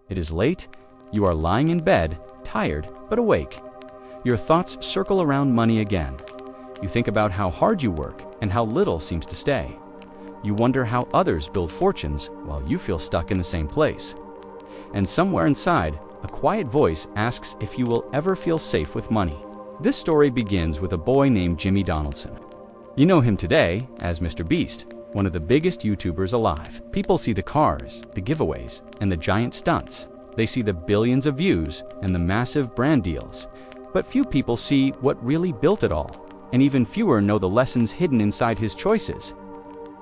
It is late, you are lying in bed, tired but awake. Your thoughts circle around money again. You think about how hard you work and how little seems to stay. You wonder how others build fortunes while you feel stuck in the same place. And somewhere inside, a quiet voice asks if you will ever feel safe with money. This story begins with a boy named Jimmy Donaldson. You know him today as MrBeast, one of the biggest YouTubers alive. People see the cars, the giveaways, and the giant stunts. They see the billions of views and the massive brand deals. But few people see what really built it all, and even fewer know the lessons hidden inside his choices.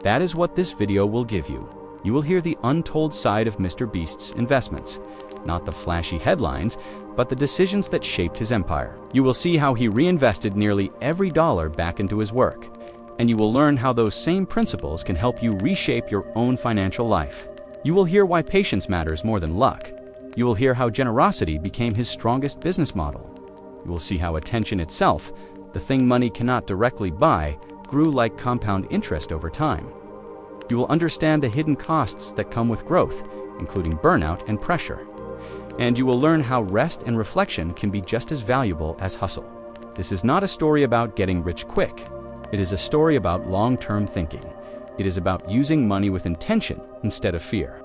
That is what this video will give you. You will hear the untold side of MrBeast's investments, not the flashy headlines, but the decisions that shaped his empire. You will see how he reinvested nearly every dollar back into his work, and you will learn how those same principles can help you reshape your own financial life. You will hear why patience matters more than luck. You will hear how generosity became his strongest business model. You will see how attention itself, the thing money cannot directly buy, grew like compound interest over time. You will understand the hidden costs that come with growth, including burnout and pressure. And you will learn how rest and reflection can be just as valuable as hustle. This is not a story about getting rich quick. It is a story about long-term thinking. It is about using money with intention instead of fear.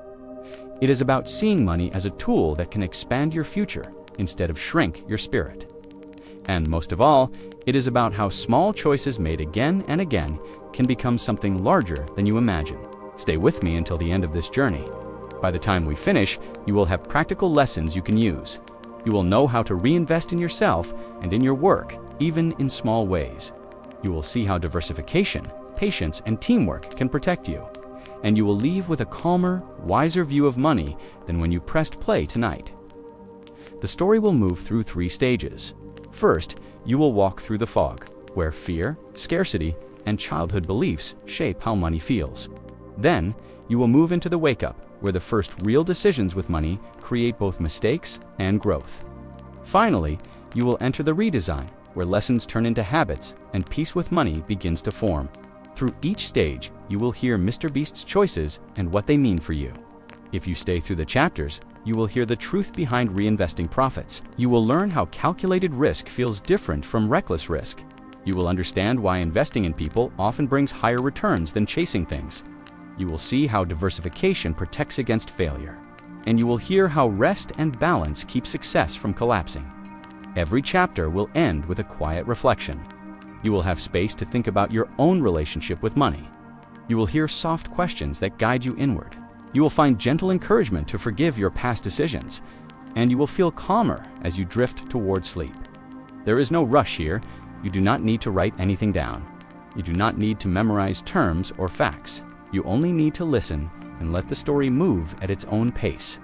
It is about seeing money as a tool that can expand your future instead of shrink your spirit. And most of all, it is about how small choices made again and again can become something larger than you imagine. Stay with me until the end of this journey. By the time we finish, you will have practical lessons you can use. You will know how to reinvest in yourself and in your work, even in small ways. You will see how diversification, patience, and teamwork can protect you. And you will leave with a calmer, wiser view of money than when you pressed play tonight. The story will move through 3 stages. First, you will walk through the fog, where fear, scarcity, and childhood beliefs shape how money feels. Then, you will move into the wake-up, where the first real decisions with money create both mistakes and growth. Finally, you will enter the redesign, where lessons turn into habits and peace with money begins to form. Through each stage, you will hear MrBeast's choices and what they mean for you. If you stay through the chapters, you will hear the truth behind reinvesting profits. You will learn how calculated risk feels different from reckless risk. You will understand why investing in people often brings higher returns than chasing things. You will see how diversification protects against failure. And you will hear how rest and balance keep success from collapsing. Every chapter will end with a quiet reflection. You will have space to think about your own relationship with money. You will hear soft questions that guide you inward. You will find gentle encouragement to forgive your past decisions, and you will feel calmer as you drift toward sleep. There is no rush here. You do not need to write anything down. You do not need to memorize terms or facts. You only need to listen and let the story move at its own pace.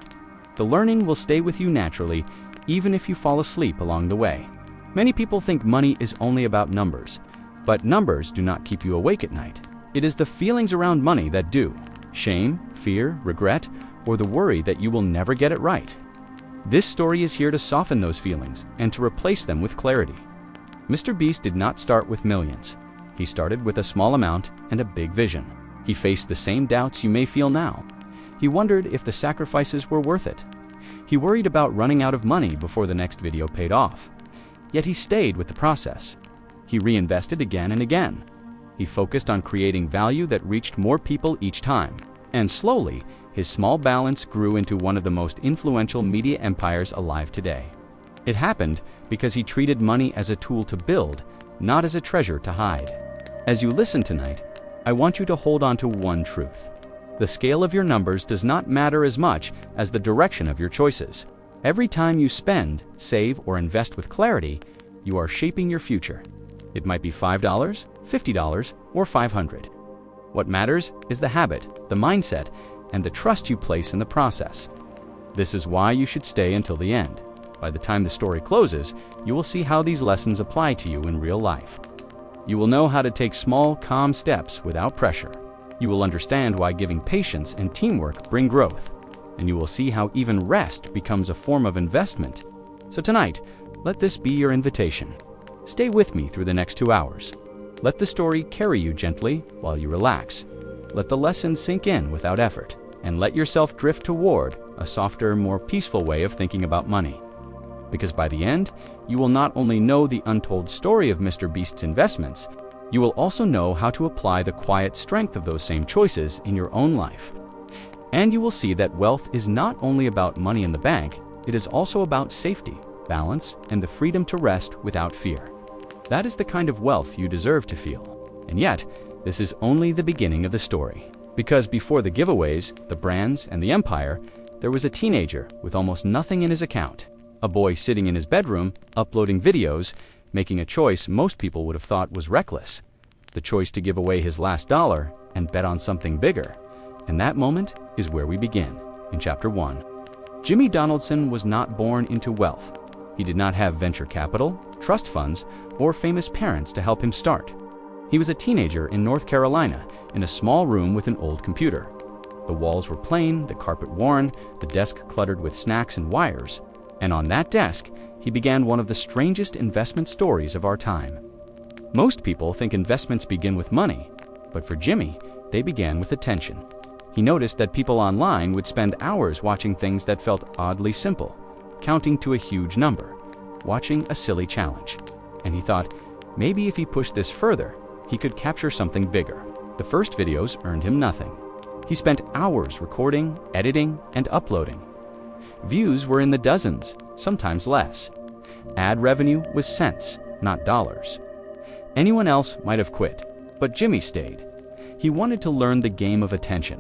The learning will stay with you naturally, even if you fall asleep along the way. Many people think money is only about numbers, but numbers do not keep you awake at night. It is the feelings around money that do. Shame, fear, regret, or the worry that you will never get it right. This story is here to soften those feelings and to replace them with clarity. MrBeast did not start with millions. He started with a small amount and a big vision. He faced the same doubts you may feel now. He wondered if the sacrifices were worth it. He worried about running out of money before the next video paid off. Yet he stayed with the process. He reinvested again and again. He focused on creating value that reached more people each time. And slowly, his small balance grew into one of the most influential media empires alive today. It happened because he treated money as a tool to build, not as a treasure to hide. As you listen tonight, I want you to hold on to one truth. The scale of your numbers does not matter as much as the direction of your choices. Every time you spend, save, or invest with clarity, you are shaping your future. It might be $5, $50, or $500. What matters is the habit, the mindset, and the trust you place in the process. This is why you should stay until the end. By the time the story closes, you will see how these lessons apply to you in real life. You will know how to take small, calm steps without pressure. You will understand why giving patience and teamwork bring growth. And you will see how even rest becomes a form of investment. So tonight, let this be your invitation. Stay with me through the next 2 hours. Let the story carry you gently while you relax. Let the lessons sink in without effort, and let yourself drift toward a softer, more peaceful way of thinking about money. Because by the end, you will not only know the untold story of MrBeast's investments, you will also know how to apply the quiet strength of those same choices in your own life. And you will see that wealth is not only about money in the bank, it is also about safety, balance, and the freedom to rest without fear. That is the kind of wealth you deserve to feel. And yet, this is only the beginning of the story. Because before the giveaways, the brands, and the empire, there was a teenager with almost nothing in his account. A boy sitting in his bedroom, uploading videos, making a choice most people would have thought was reckless. The choice to give away his last dollar and bet on something bigger. And that moment is where we begin, in Chapter 1. Jimmy Donaldson was not born into wealth. He did not have venture capital, trust funds, or famous parents to help him start. He was a teenager in North Carolina, in a small room with an old computer. The walls were plain, the carpet worn, the desk cluttered with snacks and wires. And on that desk, he began one of the strangest investment stories of our time. Most people think investments begin with money, but for Jimmy, they began with attention. He noticed that people online would spend hours watching things that felt oddly simple, counting to a huge number, watching a silly challenge. And he thought, maybe if he pushed this further, he could capture something bigger. The first videos earned him nothing. He spent hours recording, editing, and uploading. Views were in the dozens, sometimes less. Ad revenue was cents, not dollars. Anyone else might have quit, but Jimmy stayed. He wanted to learn the game of attention.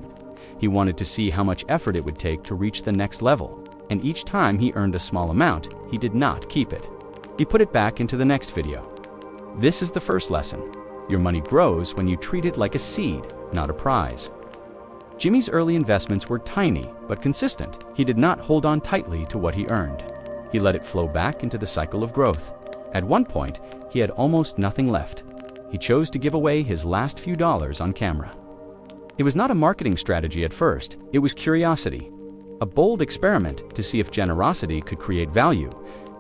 He wanted to see how much effort it would take to reach the next level, and each time he earned a small amount, he did not keep it. He put it back into the next video. This is the first lesson. Your money grows when you treat it like a seed, not a prize. Jimmy's early investments were tiny but consistent. He did not hold on tightly to what he earned. He let it flow back into the cycle of growth. At one point, he had almost nothing left. He chose to give away his last few dollars on camera. It was not a marketing strategy at first, it was curiosity. A bold experiment to see if generosity could create value,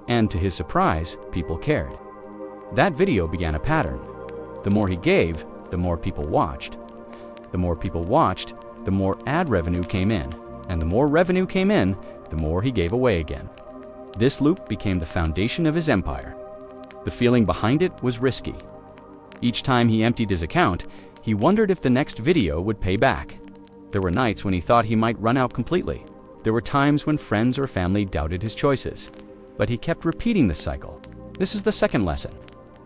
and to his surprise, people cared. That video began a pattern. The more he gave, the more people watched. The more people watched, the more ad revenue came in, and the more revenue came in, the more he gave away again. This loop became the foundation of his empire. The feeling behind it was risky. Each time he emptied his account, he wondered if the next video would pay back. There were nights when he thought he might run out completely. There were times when friends or family doubted his choices. But he kept repeating this cycle. This is the second lesson.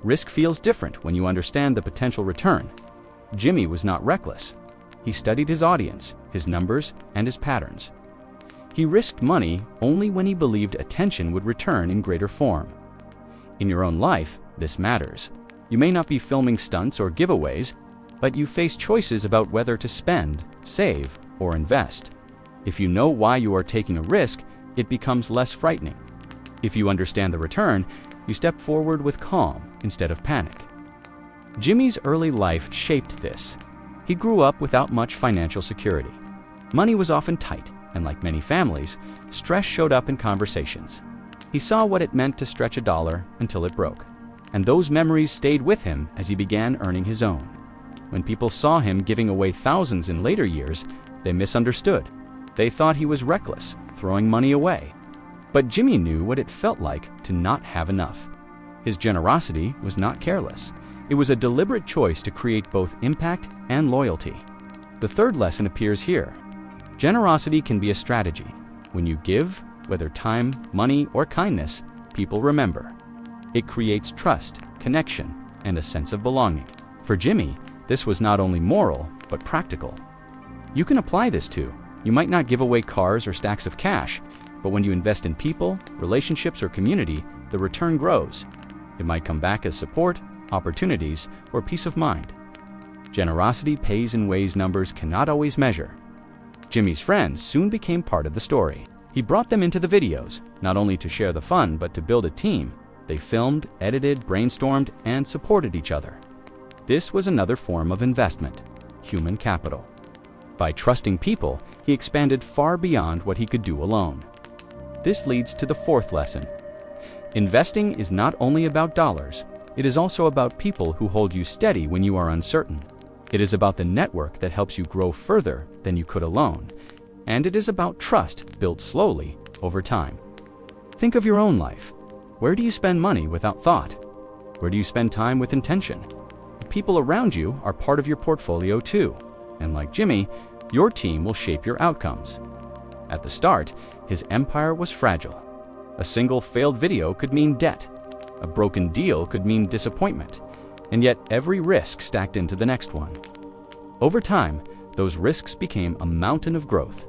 Risk feels different when you understand the potential return. Jimmy was not reckless. He studied his audience, his numbers, and his patterns. He risked money only when he believed attention would return in greater form. In your own life, this matters. You may not be filming stunts or giveaways, but you face choices about whether to spend, save, or invest. If you know why you are taking a risk, it becomes less frightening. If you understand the return, you step forward with calm instead of panic. Jimmy's early life shaped this. He grew up without much financial security. Money was often tight, and like many families, stress showed up in conversations. He saw what it meant to stretch a dollar until it broke, and those memories stayed with him as he began earning his own. When people saw him giving away thousands in later years, they misunderstood. They thought he was reckless, throwing money away. But Jimmy knew what it felt like to not have enough. His generosity was not careless. It was a deliberate choice to create both impact and loyalty. The third lesson appears here. Generosity can be a strategy. When you give, whether time, money, or kindness, people remember. It creates trust, connection, and a sense of belonging. For Jimmy, this was not only moral, but practical. You can apply this too. You might not give away cars or stacks of cash, but when you invest in people, relationships, or community, the return grows. It might come back as support, opportunities, or peace of mind. Generosity pays in ways numbers cannot always measure. Jimmy's friends soon became part of the story. He brought them into the videos, not only to share the fun, but to build a team. They filmed, edited, brainstormed, and supported each other. This was another form of investment, human capital. By trusting people, he expanded far beyond what he could do alone. This leads to the fourth lesson. Investing is not only about dollars, it is also about people who hold you steady when you are uncertain. It is about the network that helps you grow further than you could alone. And it is about trust built slowly over time. Think of your own life. Where do you spend money without thought? Where do you spend time with intention? The people around you are part of your portfolio too. And like Jimmy, your team will shape your outcomes. At the start, his empire was fragile. A single failed video could mean debt. A broken deal could mean disappointment. And yet every risk stacked into the next one. Over time, those risks became a mountain of growth.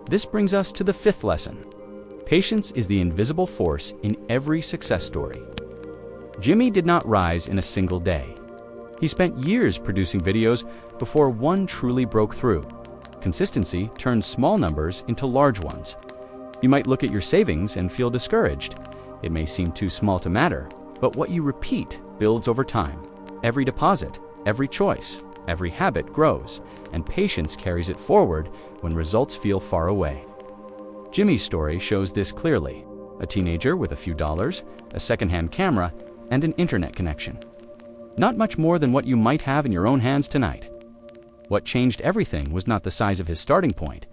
This brings us to the fifth lesson. Patience is the invisible force in every success story. Jimmy did not rise in a single day. He spent years producing videos before one truly broke through. Consistency turns small numbers into large ones. You might look at your savings and feel discouraged. It may seem too small to matter, but what you repeat builds over time. Every deposit, every choice, every habit grows, and patience carries it forward when results feel far away. Jimmy's story shows this clearly. A teenager with a few dollars, a second-hand camera, and an internet connection. Not much more than what you might have in your own hands tonight. What changed everything was not the size of his starting point.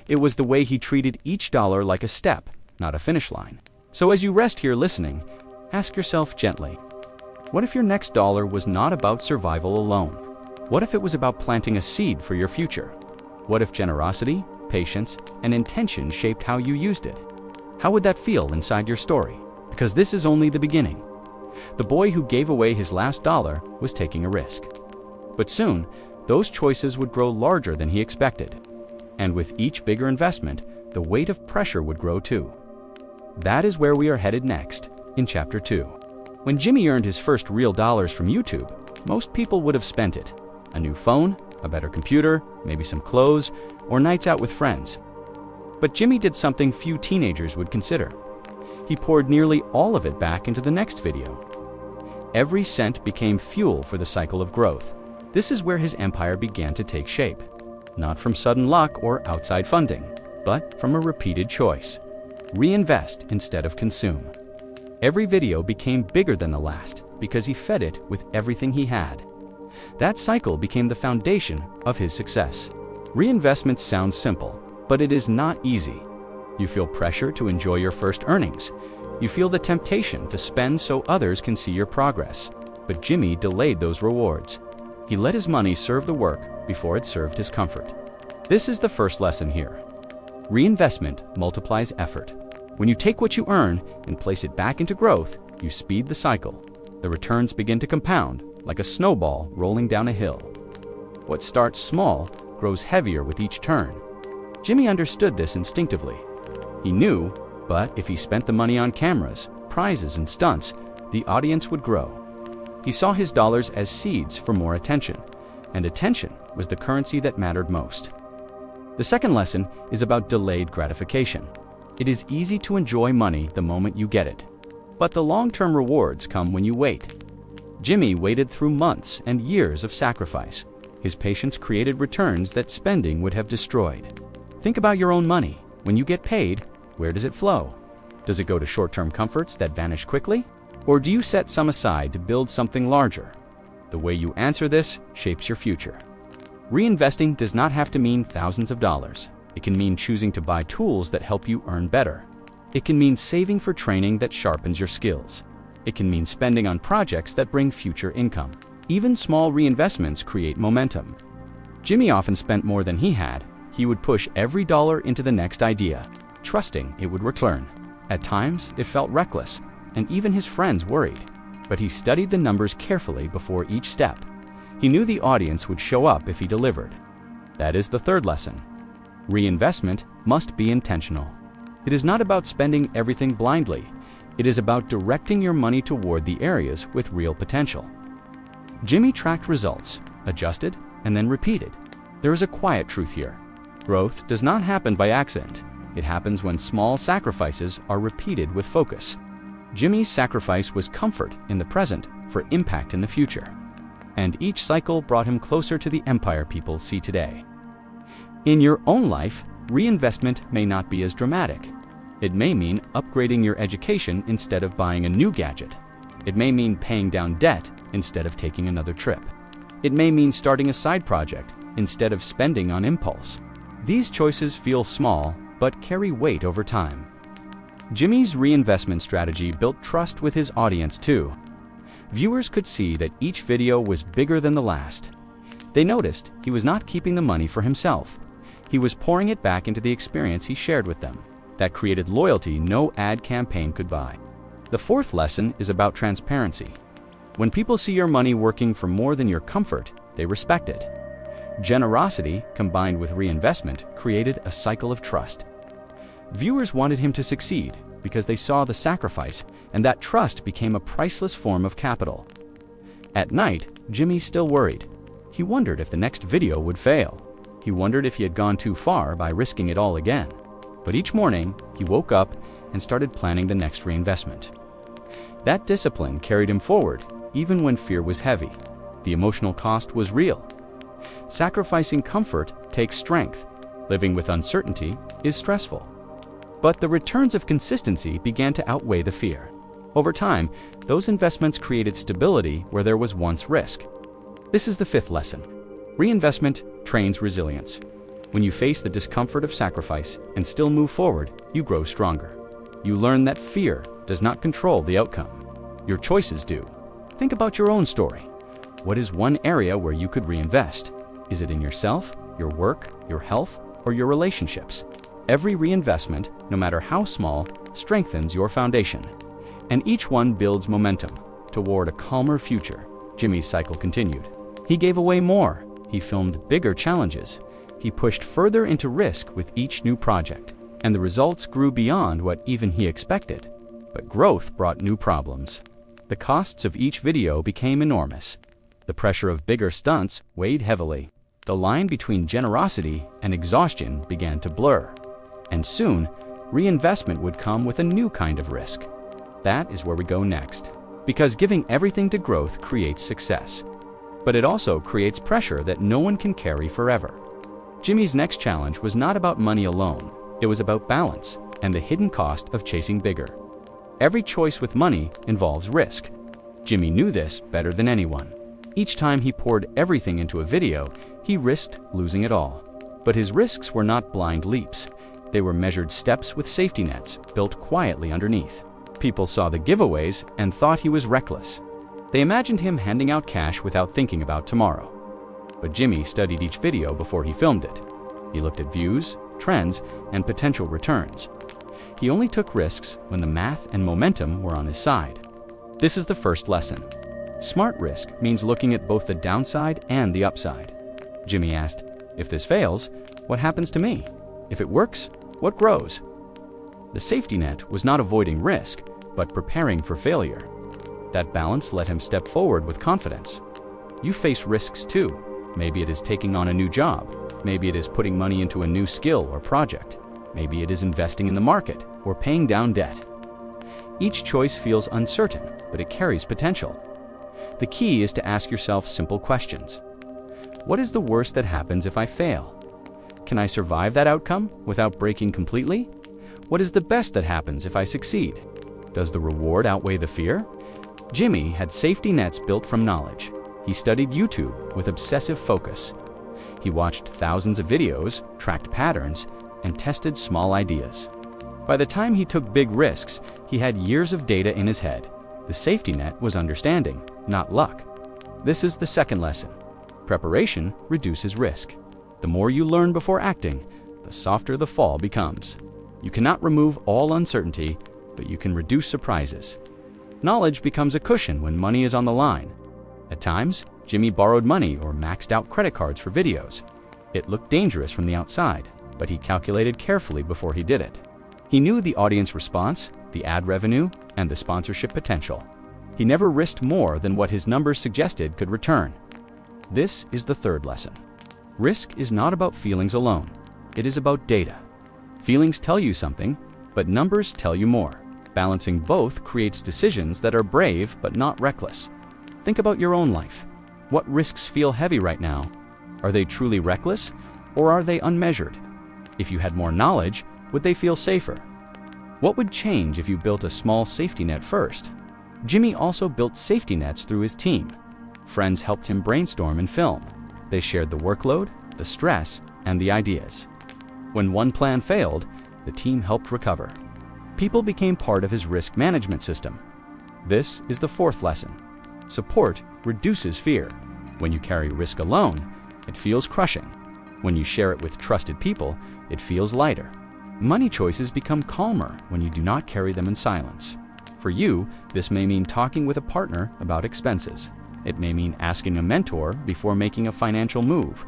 It was the way he treated each dollar like a step, not a finish line. So as you rest here listening, ask yourself gently, what if your next dollar was not about survival alone? What if it was about planting a seed for your future? What if generosity, patience, and intention shaped how you used it? How would that feel inside your story? Because this is only the beginning. The boy who gave away his last dollar was taking a risk. But soon, those choices would grow larger than he expected. And with each bigger investment, the weight of pressure would grow too. That is where we are headed next, in Chapter 2. When Jimmy earned his first real dollars from YouTube, most people would have spent it. A new phone, a better computer, maybe some clothes, or nights out with friends. But Jimmy did something few teenagers would consider. He poured nearly all of it back into the next video. Every cent became fuel for the cycle of growth. This is where his empire began to take shape. Not from sudden luck or outside funding, but from a repeated choice. Reinvest instead of consume. Every video became bigger than the last because he fed it with everything he had. That cycle became the foundation of his success. Reinvestment sounds simple, but it is not easy. You feel pressure to enjoy your first earnings. You feel the temptation to spend so others can see your progress. But Jimmy delayed those rewards. He let his money serve the work before it served his comfort. This is the first lesson here. Reinvestment multiplies effort. When you take what you earn and place it back into growth, you speed the cycle. The returns begin to compound, like a snowball rolling down a hill. What starts small grows heavier with each turn. Jimmy understood this instinctively. He knew, but if he spent the money on cameras, prizes, and stunts, the audience would grow. He saw his dollars as seeds for more attention, and attention was the currency that mattered most. The second lesson is about delayed gratification. It is easy to enjoy money the moment you get it, but the long-term rewards come when you wait. Jimmy waited through months and years of sacrifice. His patience created returns that spending would have destroyed. Think about your own money. When you get paid, where does it flow? Does it go to short-term comforts that vanish quickly? Or do you set some aside to build something larger? The way you answer this shapes your future. Reinvesting does not have to mean thousands of dollars. It can mean choosing to buy tools that help you earn better. It can mean saving for training that sharpens your skills. It can mean spending on projects that bring future income. Even small reinvestments create momentum. Jimmy often spent more than he had. He would push every dollar into the next idea, trusting it would return. At times, it felt reckless, and even his friends worried. But he studied the numbers carefully before each step. He knew the audience would show up if he delivered. That is the third lesson. Reinvestment must be intentional. It is not about spending everything blindly. It is about directing your money toward the areas with real potential. Jimmy tracked results, adjusted, and then repeated. There is a quiet truth here. Growth does not happen by accident. It happens when small sacrifices are repeated with focus. Jimmy's sacrifice was comfort in the present for impact in the future. And each cycle brought him closer to the empire people see today. In your own life, reinvestment may not be as dramatic. It may mean upgrading your education instead of buying a new gadget. It may mean paying down debt instead of taking another trip. It may mean starting a side project instead of spending on impulse. These choices feel small, but carry weight over time. Jimmy's reinvestment strategy built trust with his audience too. Viewers could see that each video was bigger than the last. They noticed he was not keeping the money for himself. He was pouring it back into the experience he shared with them. That created loyalty no ad campaign could buy. The fourth lesson is about transparency. When people see your money working for more than your comfort, they respect it. Generosity, combined with reinvestment, created a cycle of trust. Viewers wanted him to succeed because they saw the sacrifice, and that trust became a priceless form of capital. At night, Jimmy still worried. He wondered if the next video would fail. He wondered if he had gone too far by risking it all again. But each morning, he woke up and started planning the next reinvestment. That discipline carried him forward, even when fear was heavy. The emotional cost was real. Sacrificing comfort takes strength. Living with uncertainty is stressful. But the returns of consistency began to outweigh the fear. Over time, those investments created stability where there was once risk. This is the fifth lesson. Reinvestment trains resilience. When you face the discomfort of sacrifice and still move forward, you grow stronger. You learn that fear does not control the outcome. Your choices do. Think about your own story. What is one area where you could reinvest? Is it in yourself, your work, your health, or your relationships? Every reinvestment, no matter how small, strengthens your foundation. And each one builds momentum toward a calmer future. Jimmy's cycle continued. He gave away more. He filmed bigger challenges. He pushed further into risk with each new project. And the results grew beyond what even he expected. But growth brought new problems. The costs of each video became enormous. The pressure of bigger stunts weighed heavily. The line between generosity and exhaustion began to blur. And soon, reinvestment would come with a new kind of risk. That is where we go next. Because giving everything to growth creates success. But it also creates pressure that no one can carry forever. Jimmy's next challenge was not about money alone. It was about balance and the hidden cost of chasing bigger. Every choice with money involves risk. Jimmy knew this better than anyone. Each time he poured everything into a video, he risked losing it all. But his risks were not blind leaps. They were measured steps with safety nets built quietly underneath. People saw the giveaways and thought he was reckless. They imagined him handing out cash without thinking about tomorrow. But Jimmy studied each video before he filmed it. He looked at views, trends, and potential returns. He only took risks when the math and momentum were on his side. This is the first lesson. Smart risk means looking at both the downside and the upside. Jimmy asked, "If this fails, what happens to me? If it works, what grows?" The safety net was not avoiding risk, but preparing for failure. That balance let him step forward with confidence. You face risks too. Maybe it is taking on a new job. Maybe it is putting money into a new skill or project. Maybe it is investing in the market or paying down debt. Each choice feels uncertain, but it carries potential. The key is to ask yourself simple questions. What is the worst that happens if I fail? Can I survive that outcome without breaking completely? What is the best that happens if I succeed? Does the reward outweigh the fear? Jimmy had safety nets built from knowledge. He studied YouTube with obsessive focus. He watched thousands of videos, tracked patterns, and tested small ideas. By the time he took big risks, he had years of data in his head. The safety net was understanding, not luck. This is the second lesson. Preparation reduces risk. The more you learn before acting, the softer the fall becomes. You cannot remove all uncertainty, but you can reduce surprises. Knowledge becomes a cushion when money is on the line. At times, Jimmy borrowed money or maxed out credit cards for videos. It looked dangerous from the outside, but he calculated carefully before he did it. He knew the audience response, the ad revenue, and the sponsorship potential. He never risked more than what his numbers suggested could return. This is the third lesson. Risk is not about feelings alone. It is about data. Feelings tell you something, but numbers tell you more. Balancing both creates decisions that are brave but not reckless. Think about your own life. What risks feel heavy right now? Are they truly reckless, or are they unmeasured? If you had more knowledge, would they feel safer? What would change if you built a small safety net first? Jimmy also built safety nets through his team. Friends helped him brainstorm and film. They shared the workload, the stress, and the ideas. When one plan failed, the team helped recover. People became part of his risk management system. This is the fourth lesson. Support reduces fear. When you carry risk alone, it feels crushing. When you share it with trusted people, it feels lighter. Money choices become calmer when you do not carry them in silence. For you, this may mean talking with a partner about expenses. It may mean asking a mentor before making a financial move.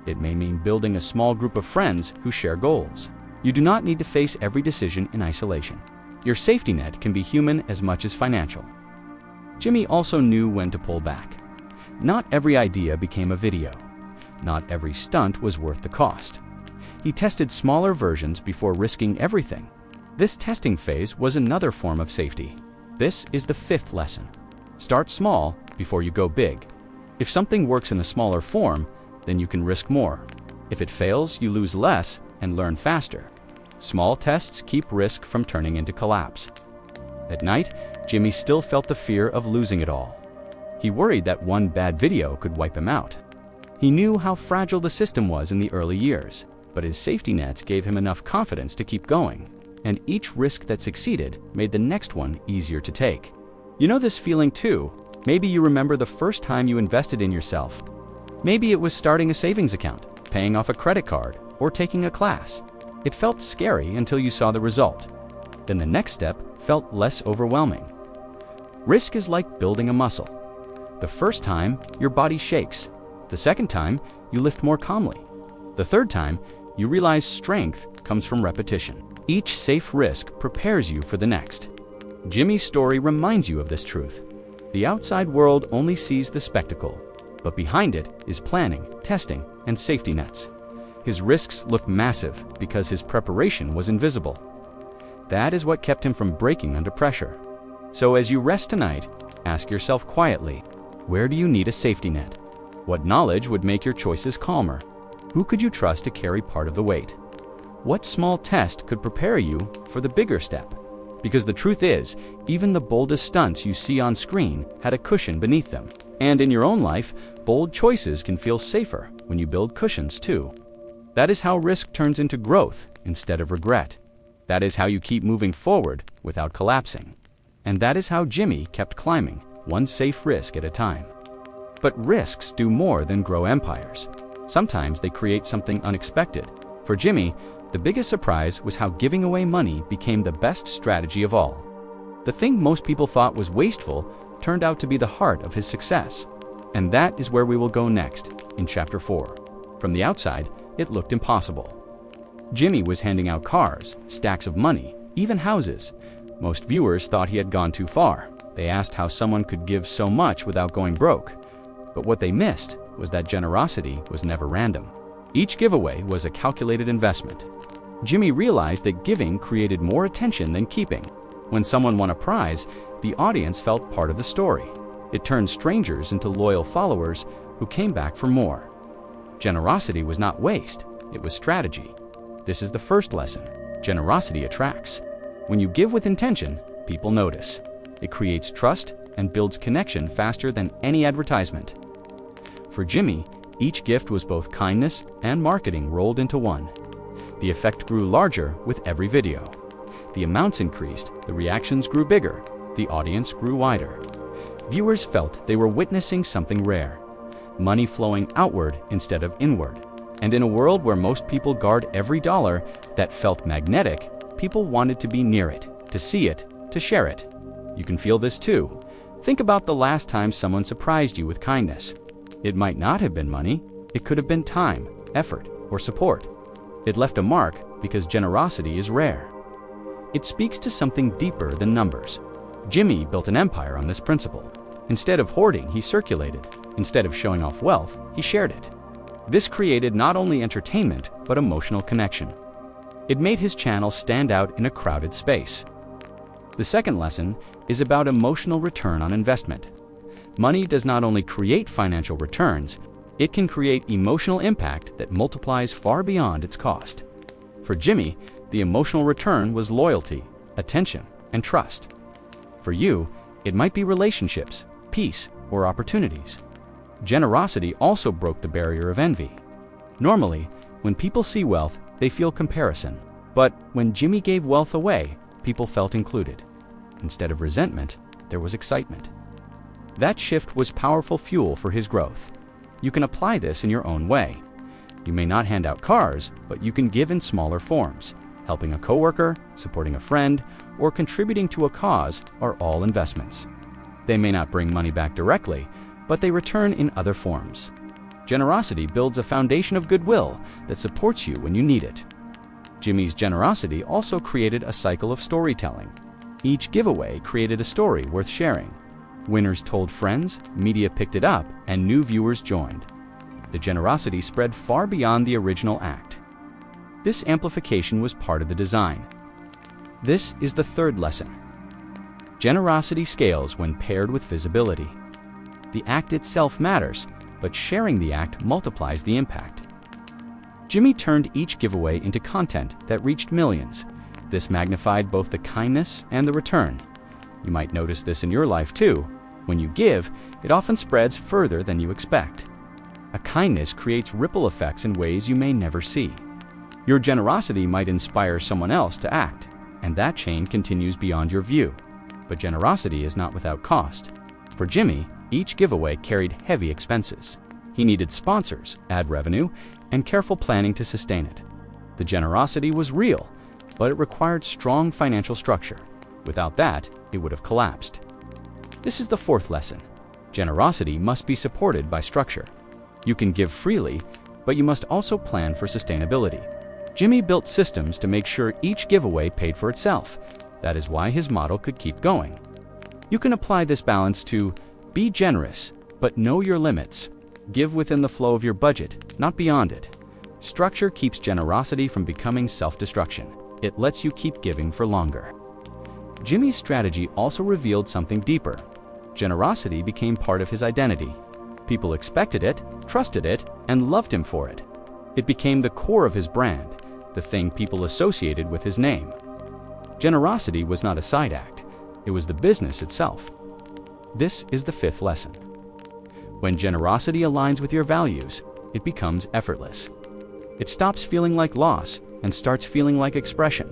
It may mean building a small group of friends who share goals. You do not need to face every decision in isolation. Your safety net can be human as much as financial. Jimmy also knew when to pull back. Not every idea became a video. Not every stunt was worth the cost. He tested smaller versions before risking everything. This testing phase was another form of safety. This is the fifth lesson. Start small before you go big. If something works in a smaller form, then you can risk more. If it fails, you lose less and learn faster. Small tests keep risk from turning into collapse. At night, Jimmy still felt the fear of losing it all. He worried that one bad video could wipe him out. He knew how fragile the system was in the early years, but his safety nets gave him enough confidence to keep going, and each risk that succeeded made the next one easier to take. You know this feeling too. Maybe you remember the first time you invested in yourself. Maybe it was starting a savings account, paying off a credit card, or taking a class. It felt scary until you saw the result. Then the next step felt less overwhelming. Risk is like building a muscle. The first time, your body shakes. The second time, you lift more calmly. The third time, you realize strength comes from repetition. Each safe risk prepares you for the next. Jimmy's story reminds you of this truth. The outside world only sees the spectacle, but behind it is planning, testing, and safety nets. His risks looked massive because his preparation was invisible. That is what kept him from breaking under pressure. So as you rest tonight, ask yourself quietly, where do you need a safety net? What knowledge would make your choices calmer? Who could you trust to carry part of the weight? What small test could prepare you for the bigger step? Because the truth is, even the boldest stunts you see on screen had a cushion beneath them. And in your own life, bold choices can feel safer when you build cushions too. That is how risk turns into growth instead of regret. That is how you keep moving forward without collapsing. And that is how Jimmy kept climbing, one safe risk at a time. But risks do more than grow empires. Sometimes they create something unexpected. For Jimmy, the biggest surprise was how giving away money became the best strategy of all. The thing most people thought was wasteful turned out to be the heart of his success. And that is where we will go next, in Chapter 4. From the outside, it looked impossible. Jimmy was handing out cars, stacks of money, even houses. Most viewers thought he had gone too far. They asked how someone could give so much without going broke. But what they missed was that generosity was never random. Each giveaway was a calculated investment. Jimmy realized that giving created more attention than keeping. When someone won a prize, the audience felt part of the story. It turned strangers into loyal followers who came back for more. Generosity was not waste, it was strategy. This is the first lesson. Generosity attracts. When you give with intention, people notice. It creates trust and builds connection faster than any advertisement. For Jimmy, each gift was both kindness and marketing rolled into one. The effect grew larger with every video. The amounts increased, the reactions grew bigger, the audience grew wider. Viewers felt they were witnessing something rare. Money flowing outward instead of inward. And in a world where most people guard every dollar that felt magnetic, people wanted to be near it, to see it, to share it. You can feel this too. Think about the last time someone surprised you with kindness. It might not have been money. It could have been time, effort, or support. It left a mark because generosity is rare. It speaks to something deeper than numbers. Jimmy built an empire on this principle. Instead of hoarding, he circulated. Instead of showing off wealth, he shared it. This created not only entertainment, but emotional connection. It made his channel stand out in a crowded space. The second lesson is about emotional return on investment. Money does not only create financial returns, it can create emotional impact that multiplies far beyond its cost. For Jimmy, the emotional return was loyalty, attention, and trust. For you, it might be relationships, peace, or opportunities. Generosity also broke the barrier of envy. Normally, when people see wealth, they feel comparison. But when Jimmy gave wealth away, people felt included. Instead of resentment, there was excitement. That shift was powerful fuel for his growth. You can apply this in your own way. You may not hand out cars, but you can give in smaller forms. Helping a coworker, supporting a friend, or contributing to a cause are all investments. They may not bring money back directly, but they return in other forms. Generosity builds a foundation of goodwill that supports you when you need it. Jimmy's generosity also created a cycle of storytelling. Each giveaway created a story worth sharing. Winners told friends, media picked it up, and new viewers joined. The generosity spread far beyond the original act. This amplification was part of the design. This is the third lesson. Generosity scales when paired with visibility. The act itself matters, but sharing the act multiplies the impact. Jimmy turned each giveaway into content that reached millions. This magnified both the kindness and the return. You might notice this in your life too. When you give, it often spreads further than you expect. A kindness creates ripple effects in ways you may never see. Your generosity might inspire someone else to act, and that chain continues beyond your view. But generosity is not without cost. For Jimmy, each giveaway carried heavy expenses. He needed sponsors, ad revenue, and careful planning to sustain it. The generosity was real, but it required strong financial structure. Without that, it would have collapsed. This is the fourth lesson. Generosity must be supported by structure. You can give freely, but you must also plan for sustainability. Jimmy built systems to make sure each giveaway paid for itself. That is why his model could keep going. You can apply this balance to be generous, but know your limits. Give within the flow of your budget, not beyond it. Structure keeps generosity from becoming self-destruction. It lets you keep giving for longer. Jimmy's strategy also revealed something deeper. Generosity became part of his identity. People expected it, trusted it, and loved him for it. It became the core of his brand, the thing people associated with his name. Generosity was not a side act, it was the business itself. This is the fifth lesson. When generosity aligns with your values, it becomes effortless. It stops feeling like loss and starts feeling like expression.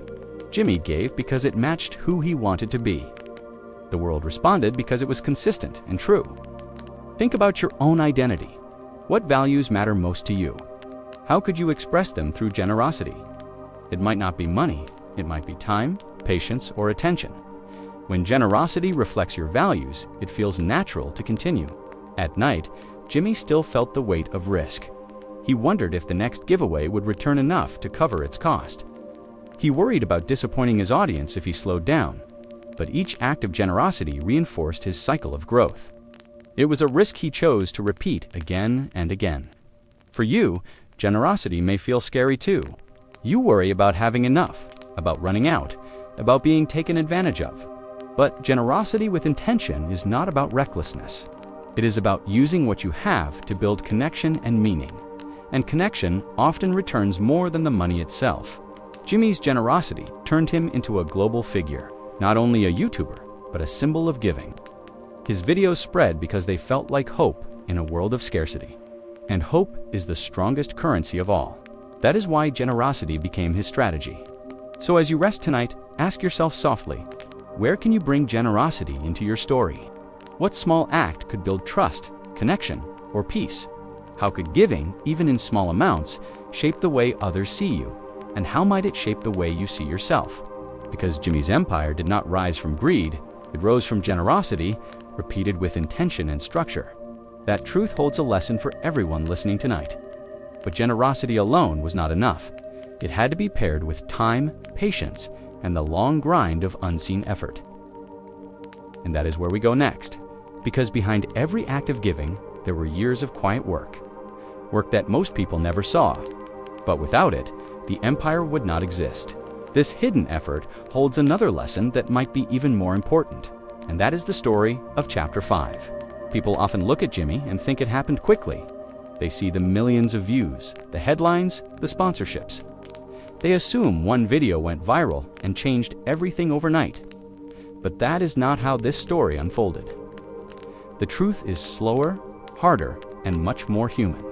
Jimmy gave because it matched who he wanted to be. The world responded because it was consistent and true. Think about your own identity. What values matter most to you? How could you express them through generosity? It might not be money, it might be time, patience, or attention. When generosity reflects your values, it feels natural to continue. At night, Jimmy still felt the weight of risk. He wondered if the next giveaway would return enough to cover its cost. He worried about disappointing his audience if he slowed down, but each act of generosity reinforced his cycle of growth. It was a risk he chose to repeat again and again. For you, generosity may feel scary too. You worry about having enough, about running out, about being taken advantage of. But generosity with intention is not about recklessness. It is about using what you have to build connection and meaning. And connection often returns more than the money itself. Jimmy's generosity turned him into a global figure, not only a YouTuber, but a symbol of giving. His videos spread because they felt like hope in a world of scarcity. And hope is the strongest currency of all. That is why generosity became his strategy. So as you rest tonight, ask yourself softly, where can you bring generosity into your story? What small act could build trust, connection, or peace? How could giving, even in small amounts, shape the way others see you? And how might it shape the way you see yourself? Because Jimmy's empire did not rise from greed, it rose from generosity, repeated with intention and structure. That truth holds a lesson for everyone listening tonight. But generosity alone was not enough. It had to be paired with time, patience, and the long grind of unseen effort. And that is where we go next. Because behind every act of giving, there were years of quiet work. Work that most people never saw. But without it, the empire would not exist. This hidden effort holds another lesson that might be even more important. And that is the story of Chapter 5. People often look at Jimmy and think it happened quickly. They see the millions of views, the headlines, the sponsorships. They assume one video went viral and changed everything overnight. But that is not how this story unfolded. The truth is slower, harder, and much more human.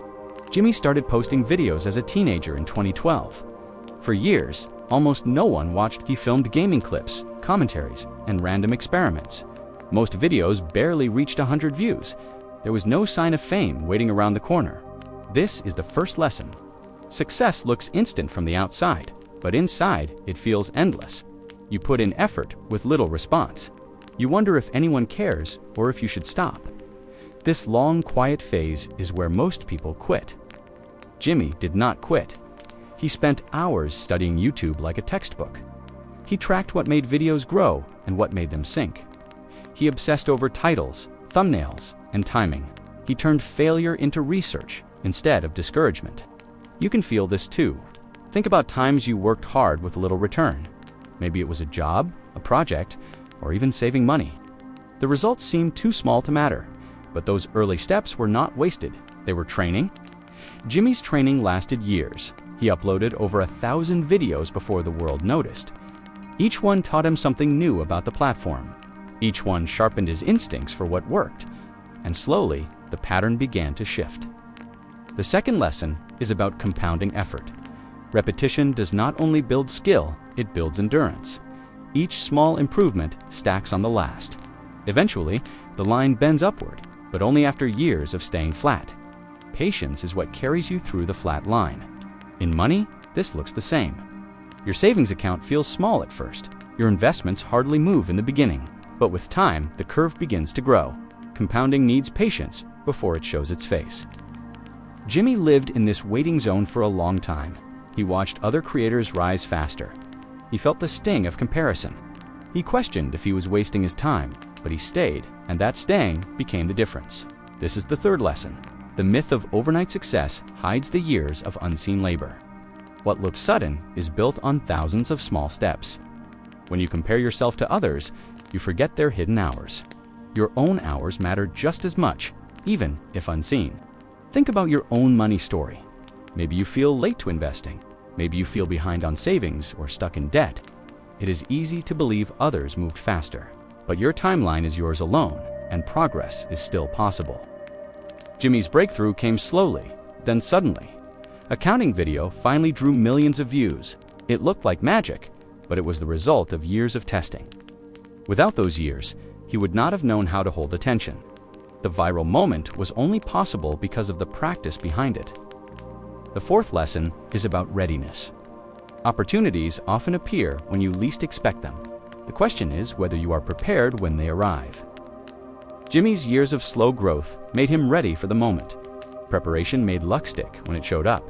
Jimmy started posting videos as a teenager in 2012. For years, almost no one watched. He filmed gaming clips, commentaries, and random experiments. Most videos barely reached 100 views. There was no sign of fame waiting around the corner. This is the first lesson. Success looks instant from the outside, but inside it feels endless. You put in effort with little response. You wonder if anyone cares or if you should stop. This long, quiet phase is where most people quit. Jimmy did not quit. He spent hours studying YouTube like a textbook. He tracked what made videos grow and what made them sink. He obsessed over titles, thumbnails, and timing. He turned failure into research instead of discouragement. You can feel this too. Think about times you worked hard with little return. Maybe it was a job, a project, or even saving money. The results seemed too small to matter, but those early steps were not wasted. They were training. Jimmy's training lasted years. He uploaded over 1,000 videos before the world noticed. Each one taught him something new about the platform. Each one sharpened his instincts for what worked, and slowly, the pattern began to shift. The second lesson is about compounding effort. Repetition does not only build skill, it builds endurance. Each small improvement stacks on the last. Eventually, the line bends upward, but only after years of staying flat. Patience is what carries you through the flat line. In money, this looks the same. Your savings account feels small at first. Your investments hardly move in the beginning. But with time, the curve begins to grow. Compounding needs patience before it shows its face. Jimmy lived in this waiting zone for a long time. He watched other creators rise faster. He felt the sting of comparison. He questioned if he was wasting his time, but he stayed, and that staying became the difference. This is the third lesson. The myth of overnight success hides the years of unseen labor. What looks sudden is built on thousands of small steps. When you compare yourself to others, you forget their hidden hours. Your own hours matter just as much, even if unseen. Think about your own money story. Maybe you feel late to investing. Maybe you feel behind on savings or stuck in debt. It is easy to believe others moved faster, but your timeline is yours alone, and progress is still possible. Jimmy's breakthrough came slowly, then suddenly. A counting video finally drew millions of views. It looked like magic, but it was the result of years of testing. Without those years, he would not have known how to hold attention. The viral moment was only possible because of the practice behind it. The fourth lesson is about readiness. Opportunities often appear when you least expect them. The question is whether you are prepared when they arrive. Jimmy's years of slow growth made him ready for the moment. Preparation made luck stick when it showed up.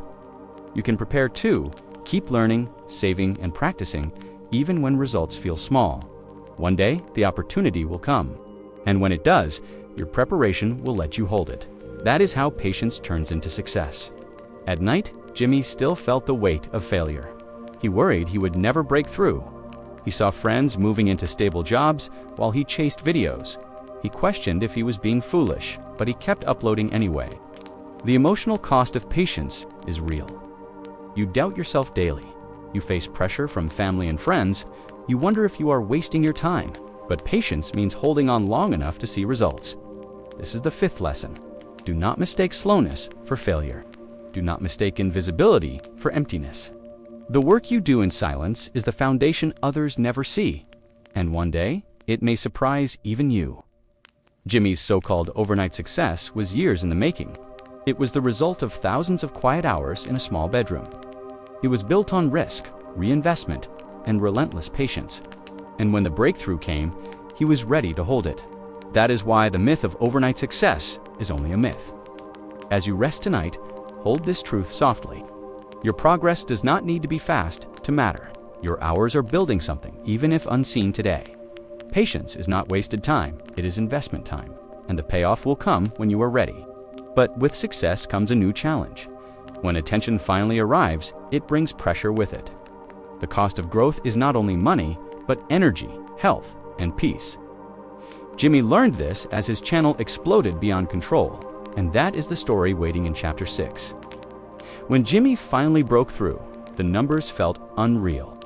You can prepare too. Keep learning, saving, and practicing, even when results feel small. One day, the opportunity will come. And when it does, your preparation will let you hold it. That is how patience turns into success. At night, Jimmy still felt the weight of failure. He worried he would never break through. He saw friends moving into stable jobs while he chased videos. He questioned if he was being foolish, but he kept uploading anyway. The emotional cost of patience is real. You doubt yourself daily. You face pressure from family and friends. You wonder if you are wasting your time. But patience means holding on long enough to see results. This is the fifth lesson. Do not mistake slowness for failure. Do not mistake invisibility for emptiness. The work you do in silence is the foundation others never see. And one day, it may surprise even you. Jimmy's so-called overnight success was years in the making. It was the result of thousands of quiet hours in a small bedroom. It was built on risk, reinvestment, and relentless patience. And when the breakthrough came, he was ready to hold it. That is why the myth of overnight success is only a myth. As you rest tonight, hold this truth softly. Your progress does not need to be fast to matter. Your hours are building something, even if unseen today. Patience is not wasted time, it is investment time, and the payoff will come when you are ready. But with success comes a new challenge. When attention finally arrives, it brings pressure with it. The cost of growth is not only money, but energy, health, and peace. Jimmy learned this as his channel exploded beyond control, and that is the story waiting in Chapter 6. When Jimmy finally broke through, the numbers felt unreal.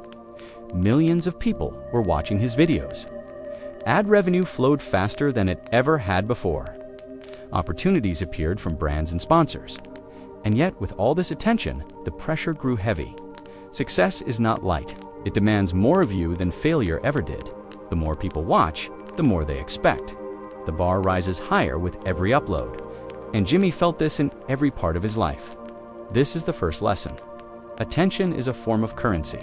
Millions of people were watching his videos. Ad revenue flowed faster than it ever had before. Opportunities appeared from brands and sponsors. And yet, with all this attention, the pressure grew heavy. Success is not light. It demands more of you than failure ever did. The more people watch, the more they expect. The bar rises higher with every upload. And Jimmy felt this in every part of his life. This is the first lesson. Attention is a form of currency,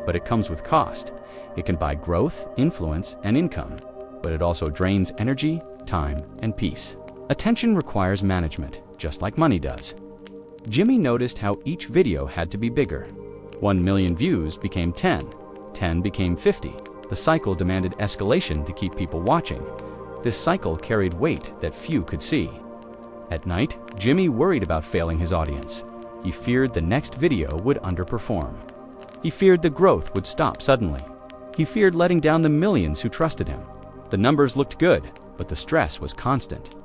but it comes with cost. It can buy growth, influence, and income, but it also drains energy, time, and peace. Attention requires management, just like money does. Jimmy noticed how each video had to be bigger. 1 million views became 10, 10 became 50. The cycle demanded escalation to keep people watching. This cycle carried weight that few could see. At night, Jimmy worried about failing his audience. He feared the next video would underperform. He feared the growth would stop suddenly. He feared letting down the millions who trusted him. The numbers looked good, but the stress was constant.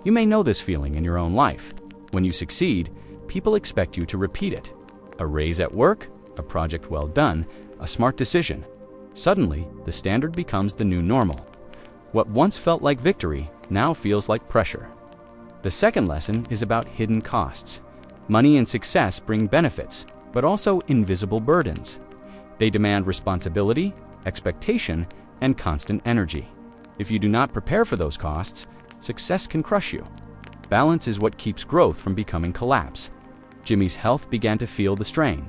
You may know this feeling in your own life. When you succeed, people expect you to repeat it. A raise at work, a project well done, a smart decision. Suddenly, the standard becomes the new normal. What once felt like victory now feels like pressure. The second lesson is about hidden costs. Money and success bring benefits, but also invisible burdens. They demand responsibility, expectation, and constant energy. If you do not prepare for those costs, success can crush you. Balance is what keeps growth from becoming collapse. Jimmy's health began to feel the strain.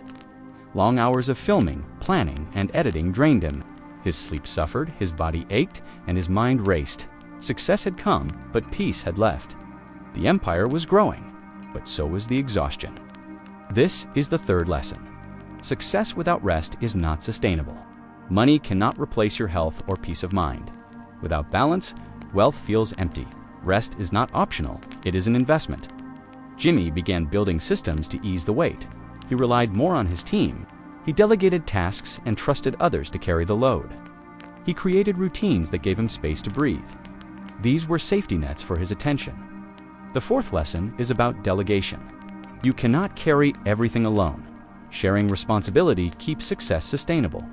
Long hours of filming, planning, and editing drained him. His sleep suffered, his body ached, and his mind raced. Success had come, but peace had left. The empire was growing, but so was the exhaustion. This is the third lesson. Success without rest is not sustainable. Money cannot replace your health or peace of mind. Without balance, wealth feels empty. Rest is not optional, it is an investment. Jimmy began building systems to ease the weight. He relied more on his team. He delegated tasks and trusted others to carry the load. He created routines that gave him space to breathe. These were safety nets for his attention. The fourth lesson is about delegation. You cannot carry everything alone. Sharing responsibility keeps success sustainable.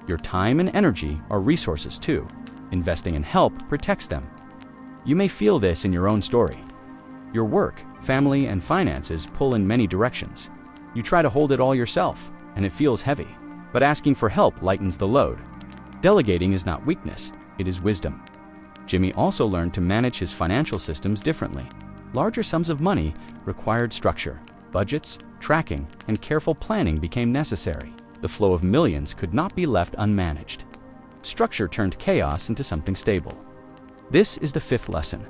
Your time and energy are resources too. Investing in help protects them. You may feel this in your own story. Your work, family, and finances pull in many directions. You try to hold it all yourself, and it feels heavy. But asking for help lightens the load. Delegating is not weakness, it is wisdom. Jimmy also learned to manage his financial systems differently. Larger sums of money required structure. Budgets, tracking, and careful planning became necessary. The flow of millions could not be left unmanaged. Structure turned chaos into something stable. This is the fifth lesson.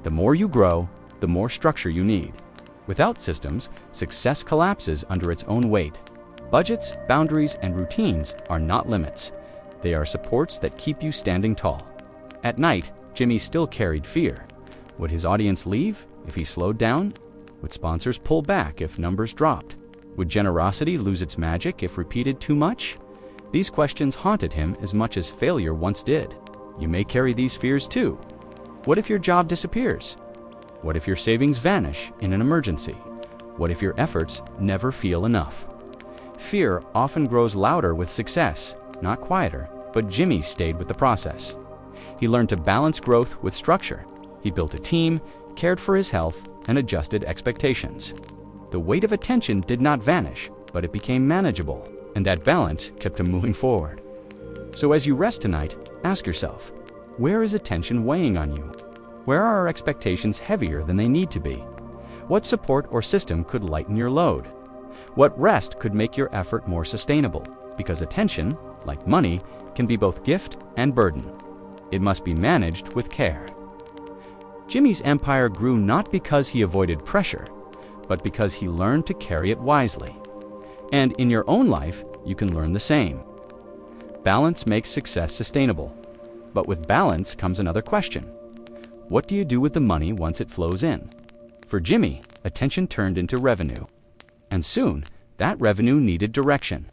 The more you grow, the more structure you need. Without systems, success collapses under its own weight. Budgets, boundaries, and routines are not limits. They are supports that keep you standing tall. At night, Jimmy still carried fear. Would his audience leave if he slowed down? Would sponsors pull back if numbers dropped? Would generosity lose its magic if repeated too much? These questions haunted him as much as failure once did. You may carry these fears too. What if your job disappears? What if your savings vanish in an emergency? What if your efforts never feel enough? Fear often grows louder with success, not quieter, but Jimmy stayed with the process. He learned to balance growth with structure. He built a team, cared for his health, and adjusted expectations. The weight of attention did not vanish, but it became manageable, and that balance kept him moving forward. So as you rest tonight, ask yourself, where is attention weighing on you? Where are our expectations heavier than they need to be? What support or system could lighten your load? What rest could make your effort more sustainable? Because attention, like money, can be both gift and burden. It must be managed with care. Jimmy's empire grew not because he avoided pressure, but because he learned to carry it wisely. And in your own life, you can learn the same. Balance makes success sustainable. But with balance comes another question. What do you do with the money once it flows in? For Jimmy, attention turned into revenue. And soon, that revenue needed direction.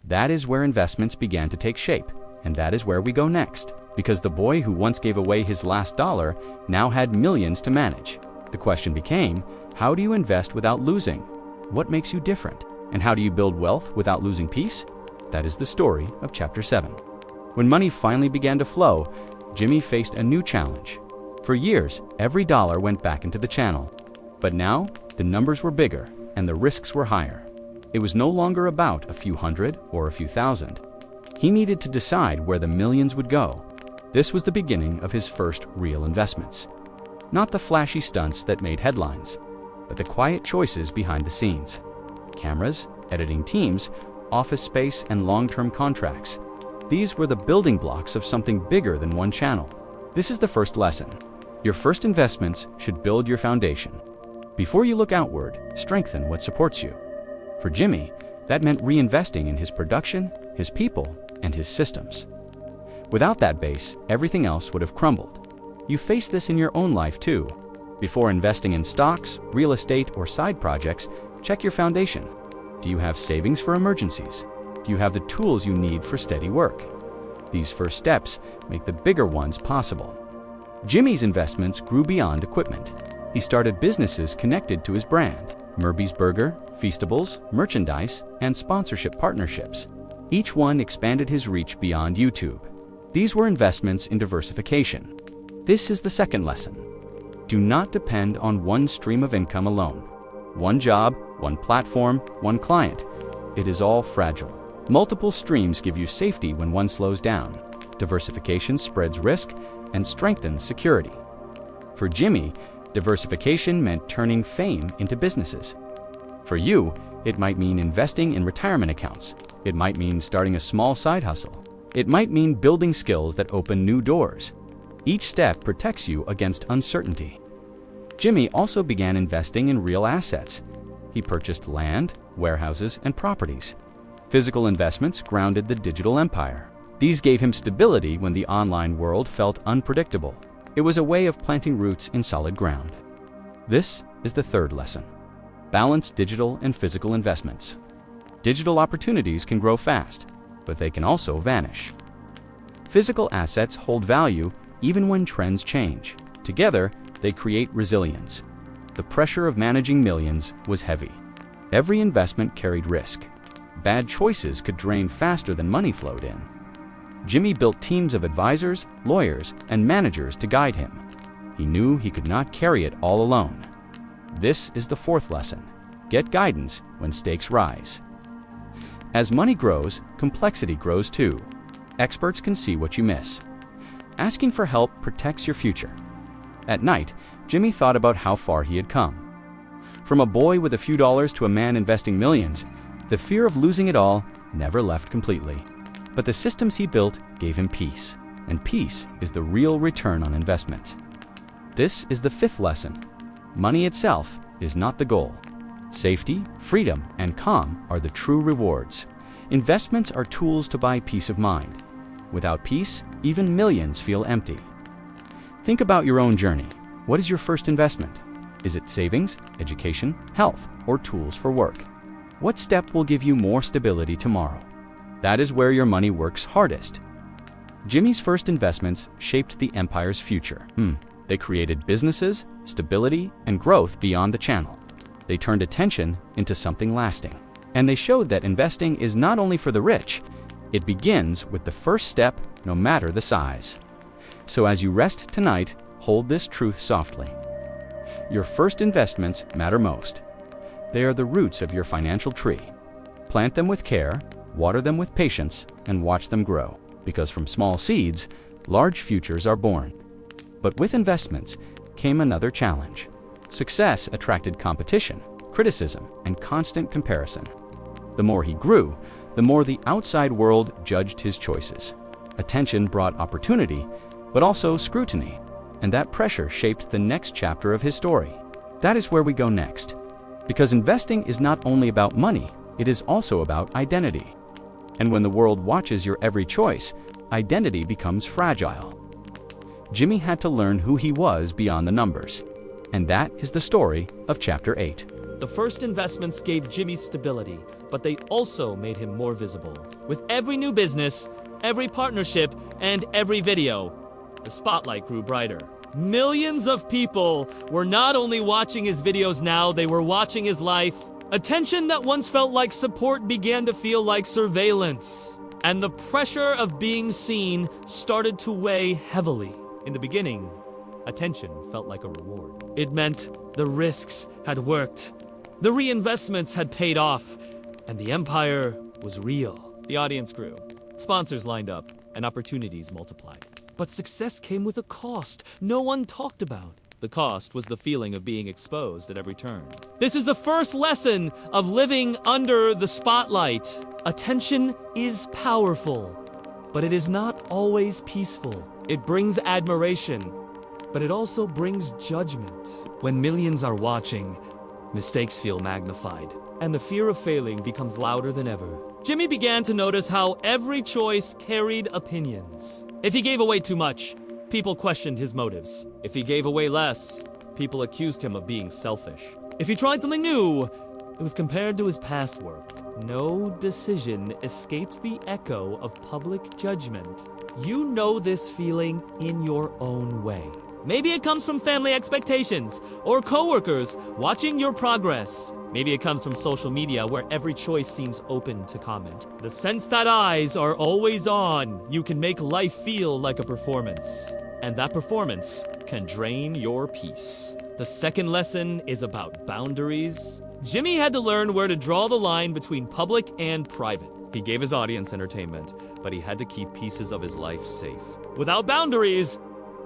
That is where investments began to take shape, and that is where we go next. Because the boy who once gave away his last dollar now had millions to manage. The question became, how do you invest without losing? What makes you different? And how do you build wealth without losing peace? That is the story of Chapter 7. When money finally began to flow, Jimmy faced a new challenge. For years, every dollar went back into the channel. But now, the numbers were bigger and the risks were higher. It was no longer about a few hundred or a few thousand. He needed to decide where the millions would go. This was the beginning of his first real investments. Not the flashy stunts that made headlines, but the quiet choices behind the scenes. Cameras, editing teams, office space, and long-term contracts. These were the building blocks of something bigger than one channel. This is the first lesson. Your first investments should build your foundation. Before you look outward, strengthen what supports you. For Jimmy, that meant reinvesting in his production, his people, and his systems. Without that base, everything else would have crumbled. You face this in your own life too. Before investing in stocks, real estate, or side projects, check your foundation. Do you have savings for emergencies? Do you have the tools you need for steady work? These first steps make the bigger ones possible. Jimmy's investments grew beyond equipment. He started businesses connected to his brand: MrBeast's Burger, Feastables, merchandise, and sponsorship partnerships. Each one expanded his reach beyond YouTube. These were investments in diversification. This is the second lesson. Do not depend on one stream of income alone. One job, one platform, one client. It is all fragile. Multiple streams give you safety when one slows down. Diversification spreads risk and strengthens security. For Jimmy, diversification meant turning fame into businesses. For you, it might mean investing in retirement accounts. It might mean starting a small side hustle. It might mean building skills that open new doors. Each step protects you against uncertainty. Jimmy also began investing in real assets. He purchased land, warehouses, and properties. Physical investments grounded the digital empire. These gave him stability when the online world felt unpredictable. It was a way of planting roots in solid ground. This is the third lesson. Balance digital and physical investments. Digital opportunities can grow fast, but they can also vanish. Physical assets hold value even when trends change. Together, they create resilience. The pressure of managing millions was heavy. Every investment carried risk. Bad choices could drain faster than money flowed in. Jimmy built teams of advisors, lawyers, and managers to guide him. He knew he could not carry it all alone. This is the fourth lesson. Get guidance when stakes rise. As money grows, complexity grows too. Experts can see what you miss. Asking for help protects your future. At night, Jimmy thought about how far he had come. From a boy with a few dollars to a man investing millions, the fear of losing it all never left completely. But the systems he built gave him peace, and peace is the real return on investment. This is the fifth lesson. Money itself is not the goal. Safety, freedom, and calm are the true rewards. Investments are tools to buy peace of mind. Without peace, even millions feel empty. Think about your own journey. What is your first investment? Is it savings, education, health, or tools for work? What step will give you more stability tomorrow? That is where your money works hardest. Jimmy's first investments shaped the empire's future. They created businesses, stability, and growth beyond the channel. They turned attention into something lasting. And they showed that investing is not only for the rich, it begins with the first step, no matter the size. So as you rest tonight, hold this truth softly. Your first investments matter most. They are the roots of your financial tree. Plant them with care, water them with patience, and watch them grow. Because from small seeds, large futures are born. But with investments came another challenge. Success attracted competition, criticism, and constant comparison. The more he grew, the more the outside world judged his choices. Attention brought opportunity, but also scrutiny, and that pressure shaped the next chapter of his story. That is where we go next. Because investing is not only about money, it is also about identity. And when the world watches your every choice, identity becomes fragile. Jimmy had to learn who he was beyond the numbers. And that is the story of Chapter 8. The first investments gave Jimmy stability, but they also made him more visible. With every new business, every partnership, and every video, the spotlight grew brighter. Millions of people were not only watching his videos now, they were watching his life. Attention that once felt like support began to feel like surveillance. And the pressure of being seen started to weigh heavily. In the beginning, attention felt like a reward. It meant the risks had worked. The reinvestments had paid off. And the empire was real. The audience grew. Sponsors lined up, and opportunities multiplied. But success came with a cost no one talked about. The cost was the feeling of being exposed at every turn. This is the first lesson of living under the spotlight. Attention is powerful, but it is not always peaceful. It brings admiration, but it also brings judgment. When millions are watching, mistakes feel magnified, and the fear of failing becomes louder than ever. Jimmy began to notice how every choice carried opinions. If he gave away too much, people questioned his motives. If he gave away less, people accused him of being selfish. If he tried something new, it was compared to his past work. No decision escapes the echo of public judgment. You know this feeling in your own way. Maybe it comes from family expectations or coworkers watching your progress. Maybe it comes from social media where every choice seems open to comment. The sense that eyes are always on, you can make life feel like a performance. And that performance can drain your peace. The second lesson is about boundaries. Jimmy had to learn where to draw the line between public and private. He gave his audience entertainment, but he had to keep pieces of his life safe. Without boundaries,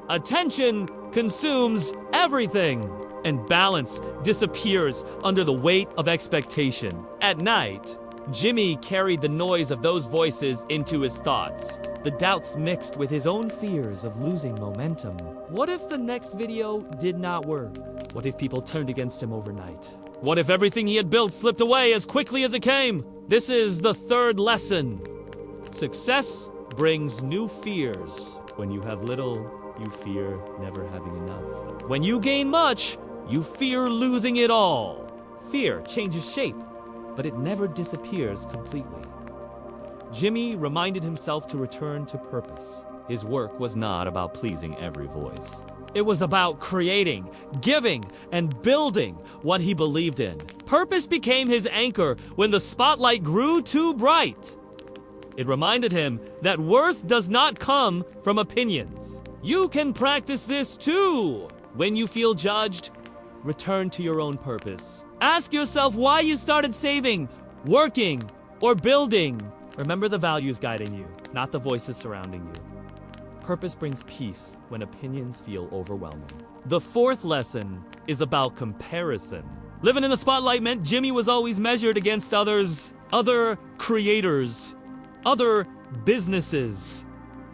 attention consumes everything, and balance disappears under the weight of expectation. At night, Jimmy carried the noise of those voices into his thoughts. The doubts mixed with his own fears of losing momentum. What if the next video did not work? What if people turned against him overnight? What if everything he had built slipped away as quickly as it came? This is the third lesson. Success brings new fears. When you have little, you fear never having enough. When you gain much, you fear losing it all. Fear changes shape, but it never disappears completely. Jimmy reminded himself to return to purpose. His work was not about pleasing every voice. It was about creating, giving, and building what he believed in. Purpose became his anchor when the spotlight grew too bright. It reminded him that worth does not come from opinions. You can practice this too. When you feel judged, return to your own purpose. Ask yourself why you started saving, working, or building. Remember the values guiding you, not the voices surrounding you. Purpose brings peace when opinions feel overwhelming. The fourth lesson is about comparison. Living in the spotlight meant Jimmy was always measured against others, other creators, other businesses,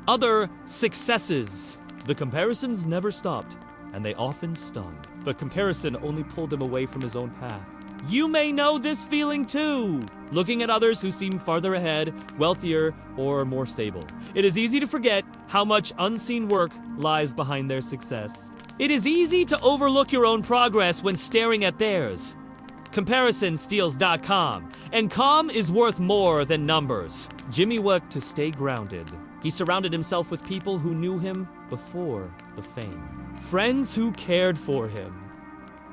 other successes. The comparisons never stopped, and they often stung. But comparison only pulled him away from his own path. You may know this feeling too. Looking at others who seem farther ahead, wealthier, or more stable. It is easy to forget how much unseen work lies behind their success. It is easy to overlook your own progress when staring at theirs. Comparison steals .com, and com is worth more than numbers. Jimmy worked to stay grounded. He surrounded himself with people who knew him before the fame. Friends who cared for him,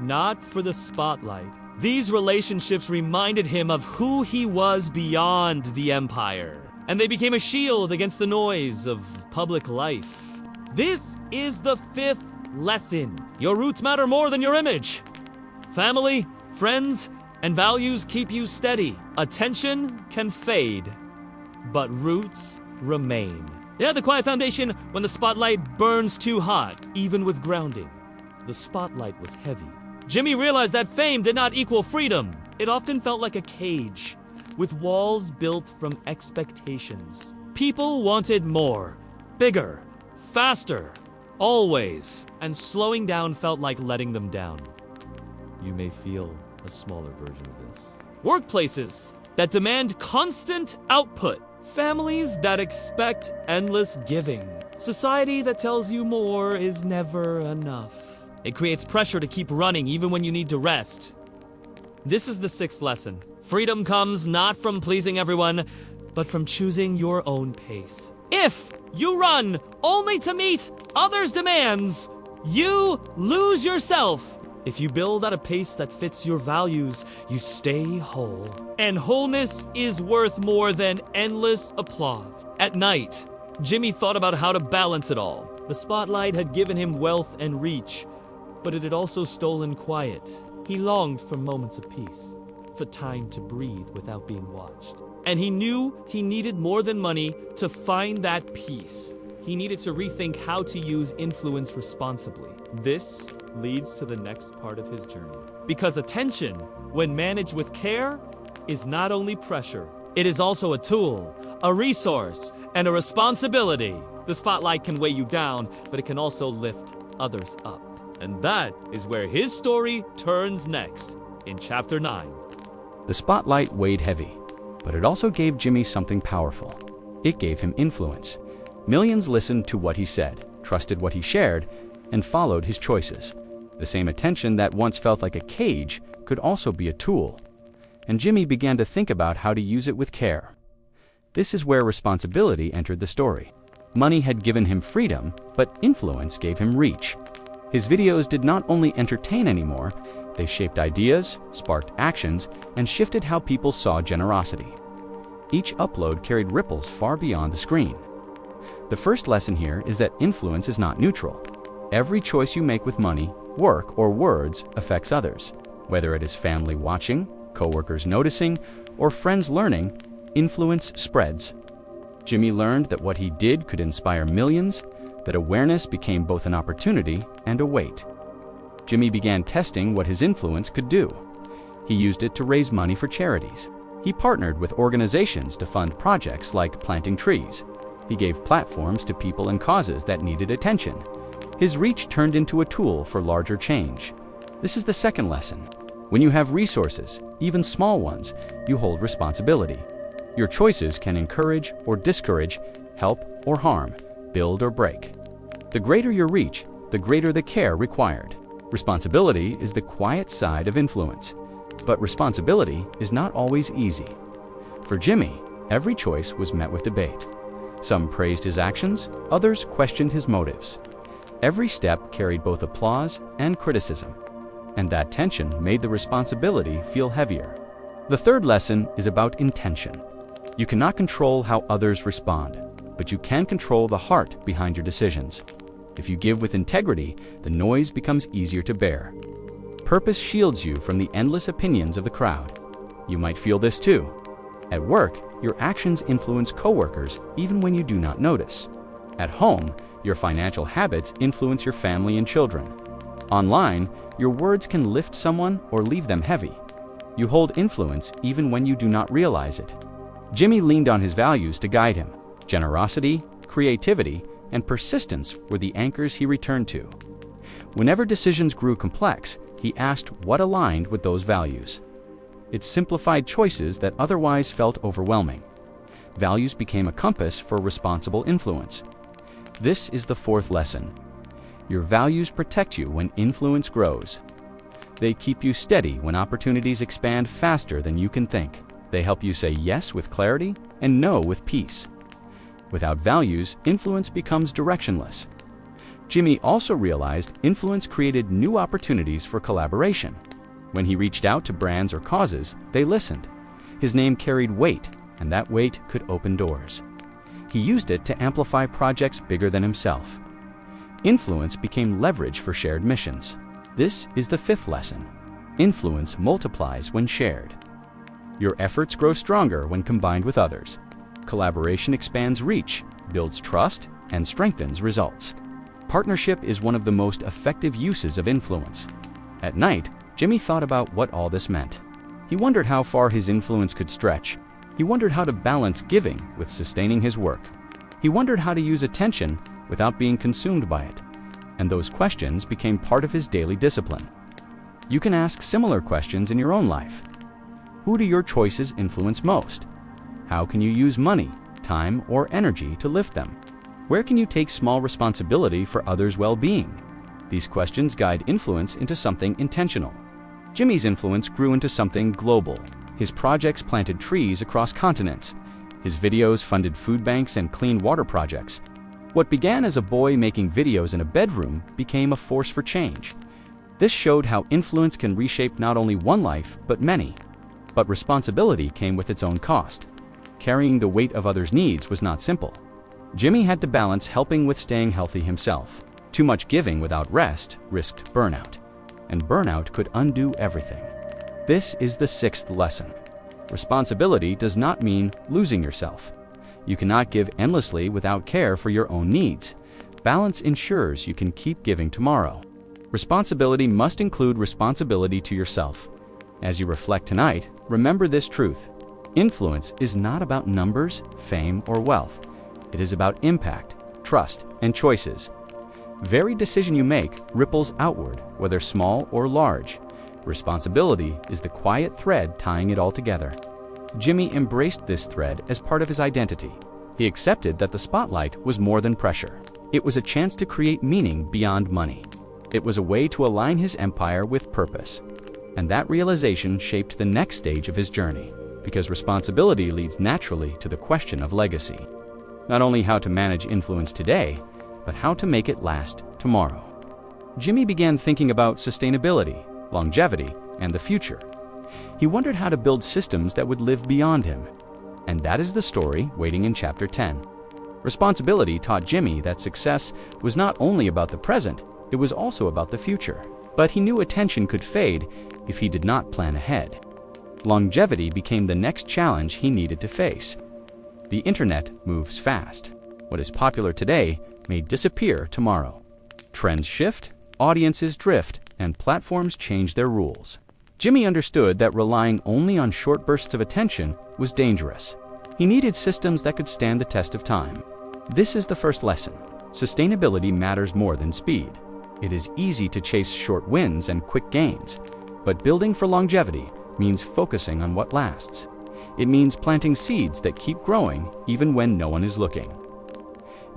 not for the spotlight. These relationships reminded him of who he was beyond the empire, and they became a shield against the noise of public life. This is the fifth lesson. Your roots matter more than your image. Family, friends, and values keep you steady. Attention can fade, but roots remain. They are the quiet foundation when the spotlight burns too hot, even with grounding. The spotlight was heavy. Jimmy realized that fame did not equal freedom. It often felt like a cage, with walls built from expectations. People wanted more, bigger, faster, always, and slowing down felt like letting them down. You may feel a smaller version of this. Workplaces that demand constant output. Families that expect endless giving. Society that tells you more is never enough. It creates pressure to keep running even when you need to rest. This is the sixth lesson. Freedom comes not from pleasing everyone, but from choosing your own pace. If you run only to meet others' demands, you lose yourself. If you build at a pace that fits your values, you stay whole. And wholeness is worth more than endless applause. At night, Jimmy thought about how to balance it all. The spotlight had given him wealth and reach, but it had also stolen quiet. He longed for moments of peace. for time to breathe without being watched. And he knew he needed more than money to find that peace. He needed to rethink how to use influence responsibly. This leads to the next part of his journey. Because attention, when managed with care, is not only pressure, it is also a tool, a resource, and a responsibility. The spotlight can weigh you down, but it can also lift others up. And that is where his story turns next, in Chapter 9. The spotlight weighed heavy, but it also gave Jimmy something powerful. It gave him influence. Millions listened to what he said, trusted what he shared, and followed his choices. The same attention that once felt like a cage could also be a tool. And Jimmy began to think about how to use it with care. This is where responsibility entered the story. Money had given him freedom, but influence gave him reach. His videos did not only entertain anymore, they shaped ideas, sparked actions, and shifted how people saw generosity. Each upload carried ripples far beyond the screen. The first lesson here is that influence is not neutral. Every choice you make with money, work, or words affects others. Whether it is family watching, coworkers noticing, or friends learning, influence spreads. Jimmy learned that what he did could inspire millions, that awareness became both an opportunity and a weight. Jimmy began testing what his influence could do. He used it to raise money for charities. He partnered with organizations to fund projects like planting trees. He gave platforms to people and causes that needed attention. His reach turned into a tool for larger change. This is the second lesson. When you have resources, even small ones, you hold responsibility. Your choices can encourage or discourage, help or harm, build or break. The greater your reach, the greater the care required. Responsibility is the quiet side of influence, but responsibility is not always easy. For Jimmy, every choice was met with debate. Some praised his actions, others questioned his motives. Every step carried both applause and criticism, and that tension made the responsibility feel heavier. The third lesson is about intention. You cannot control how others respond, but you can control the heart behind your decisions. If you give with integrity, the noise becomes easier to bear. Purpose shields you from the endless opinions of the crowd. You might feel this too. At work, your actions influence coworkers even when you do not notice. At home, your financial habits influence your family and children. Online, your words can lift someone or leave them heavy. You hold influence even when you do not realize it. Jimmy leaned on his values to guide him. Generosity, creativity, and persistence were the anchors he returned to. Whenever decisions grew complex, he asked what aligned with those values. It simplified choices that otherwise felt overwhelming. Values became a compass for responsible influence. This is the fourth lesson. Your values protect you when influence grows. They keep you steady when opportunities expand faster than you can think. They help you say yes with clarity and no with peace. Without values, influence becomes directionless. Jimmy also realized influence created new opportunities for collaboration. When he reached out to brands or causes, they listened. His name carried weight, and that weight could open doors. He used it to amplify projects bigger than himself. Influence became leverage for shared missions. This is the fifth lesson. Influence multiplies when shared. Your efforts grow stronger when combined with others. Collaboration expands reach, builds trust, and strengthens results. Partnership is one of the most effective uses of influence. At night, Jimmy thought about what all this meant. He wondered how far his influence could stretch. He wondered how to balance giving with sustaining his work. He wondered how to use attention without being consumed by it. And those questions became part of his daily discipline. You can ask similar questions in your own life. Who do your choices influence most? How can you use money, time, or energy to lift them? Where can you take small responsibility for others' well-being? These questions guide influence into something intentional. Jimmy's influence grew into something global. His projects planted trees across continents. His videos funded food banks and clean water projects. What began as a boy making videos in a bedroom became a force for change. This showed how influence can reshape not only one life, but many. But responsibility came with its own cost. Carrying the weight of others' needs was not simple. Jimmy had to balance helping with staying healthy himself. Too much giving without rest risked burnout, and burnout could undo everything. This is the sixth lesson. Responsibility does not mean losing yourself. You cannot give endlessly without care for your own needs. Balance ensures you can keep giving tomorrow. Responsibility must include responsibility to yourself. As you reflect tonight, remember this truth. Influence is not about numbers, fame, or wealth. It is about impact, trust, and choices. Every decision you make ripples outward, whether small or large. Responsibility is the quiet thread tying it all together. Jimmy embraced this thread as part of his identity. He accepted that the spotlight was more than pressure. It was a chance to create meaning beyond money. It was a way to align his empire with purpose. And that realization shaped the next stage of his journey, because responsibility leads naturally to the question of legacy. Not only how to manage influence today, but how to make it last tomorrow. Jimmy began thinking about sustainability, longevity, and the future. He wondered how to build systems that would live beyond him. And that is the story waiting in Chapter 10. Responsibility taught Jimmy that success was not only about the present, it was also about the future. But he knew attention could fade if he did not plan ahead. Longevity became the next challenge he needed to face. The internet moves fast. What is popular today may disappear tomorrow. Trends shift, audiences drift, and platforms change their rules. Jimmy understood that relying only on short bursts of attention was dangerous. He needed systems that could stand the test of time. This is the first lesson. Sustainability matters more than speed. It is easy to chase short wins and quick gains, but building for longevity means focusing on what lasts. It means planting seeds that keep growing even when no one is looking.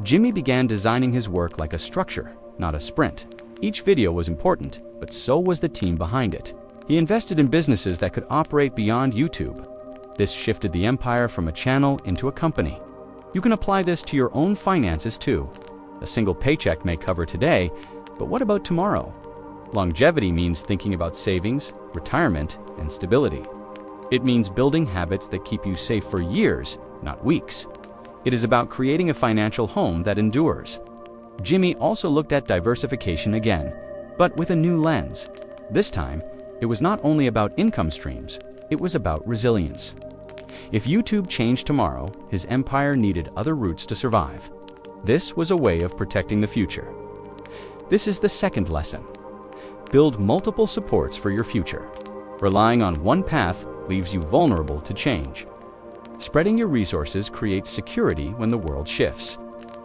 Jimmy began designing his work like a structure, not a sprint. Each video was important, but so was the team behind it. He invested in businesses that could operate beyond YouTube. This shifted the empire from a channel into a company. You can apply this to your own finances too. A single paycheck may cover today, but what about tomorrow? Longevity means thinking about savings, retirement, and stability. It means building habits that keep you safe for years, not weeks. It is about creating a financial home that endures. Jimmy also looked at diversification again, but with a new lens. This time, it was not only about income streams, it was about resilience. If YouTube changed tomorrow, his empire needed other routes to survive. This was a way of protecting the future. This is the second lesson. Build multiple supports for your future. Relying on one path leaves you vulnerable to change. Spreading your resources creates security when the world shifts.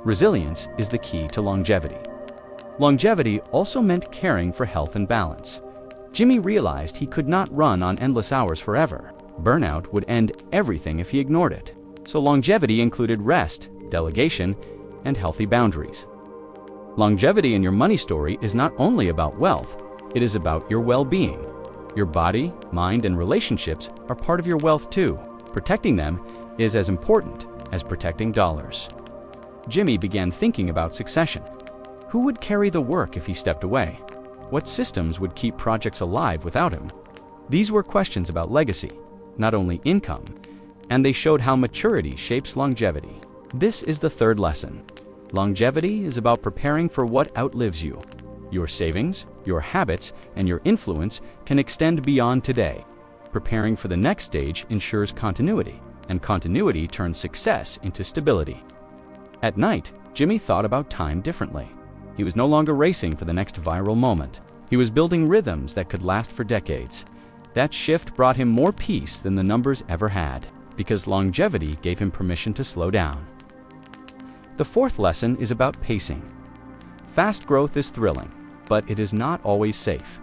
Resilience is the key to longevity. Longevity also meant caring for health and balance. Jimmy realized he could not run on endless hours forever. Burnout would end everything if he ignored it. So longevity included rest, delegation, and healthy boundaries. Longevity in your money story is not only about wealth, it is about your well-being. Your body, mind, and relationships are part of your wealth too. Protecting them is as important as protecting dollars. Jimmy began thinking about succession. Who would carry the work if he stepped away? What systems would keep projects alive without him? These were questions about legacy, not only income, and they showed how maturity shapes longevity. This is the third lesson. Longevity is about preparing for what outlives you. Your savings, your habits, and your influence can extend beyond today. Preparing for the next stage ensures continuity, and continuity turns success into stability. At night, Jimmy thought about time differently. He was no longer racing for the next viral moment. He was building rhythms that could last for decades. That shift brought him more peace than the numbers ever had, because longevity gave him permission to slow down. The fourth lesson is about pacing. Fast growth is thrilling, but it is not always safe.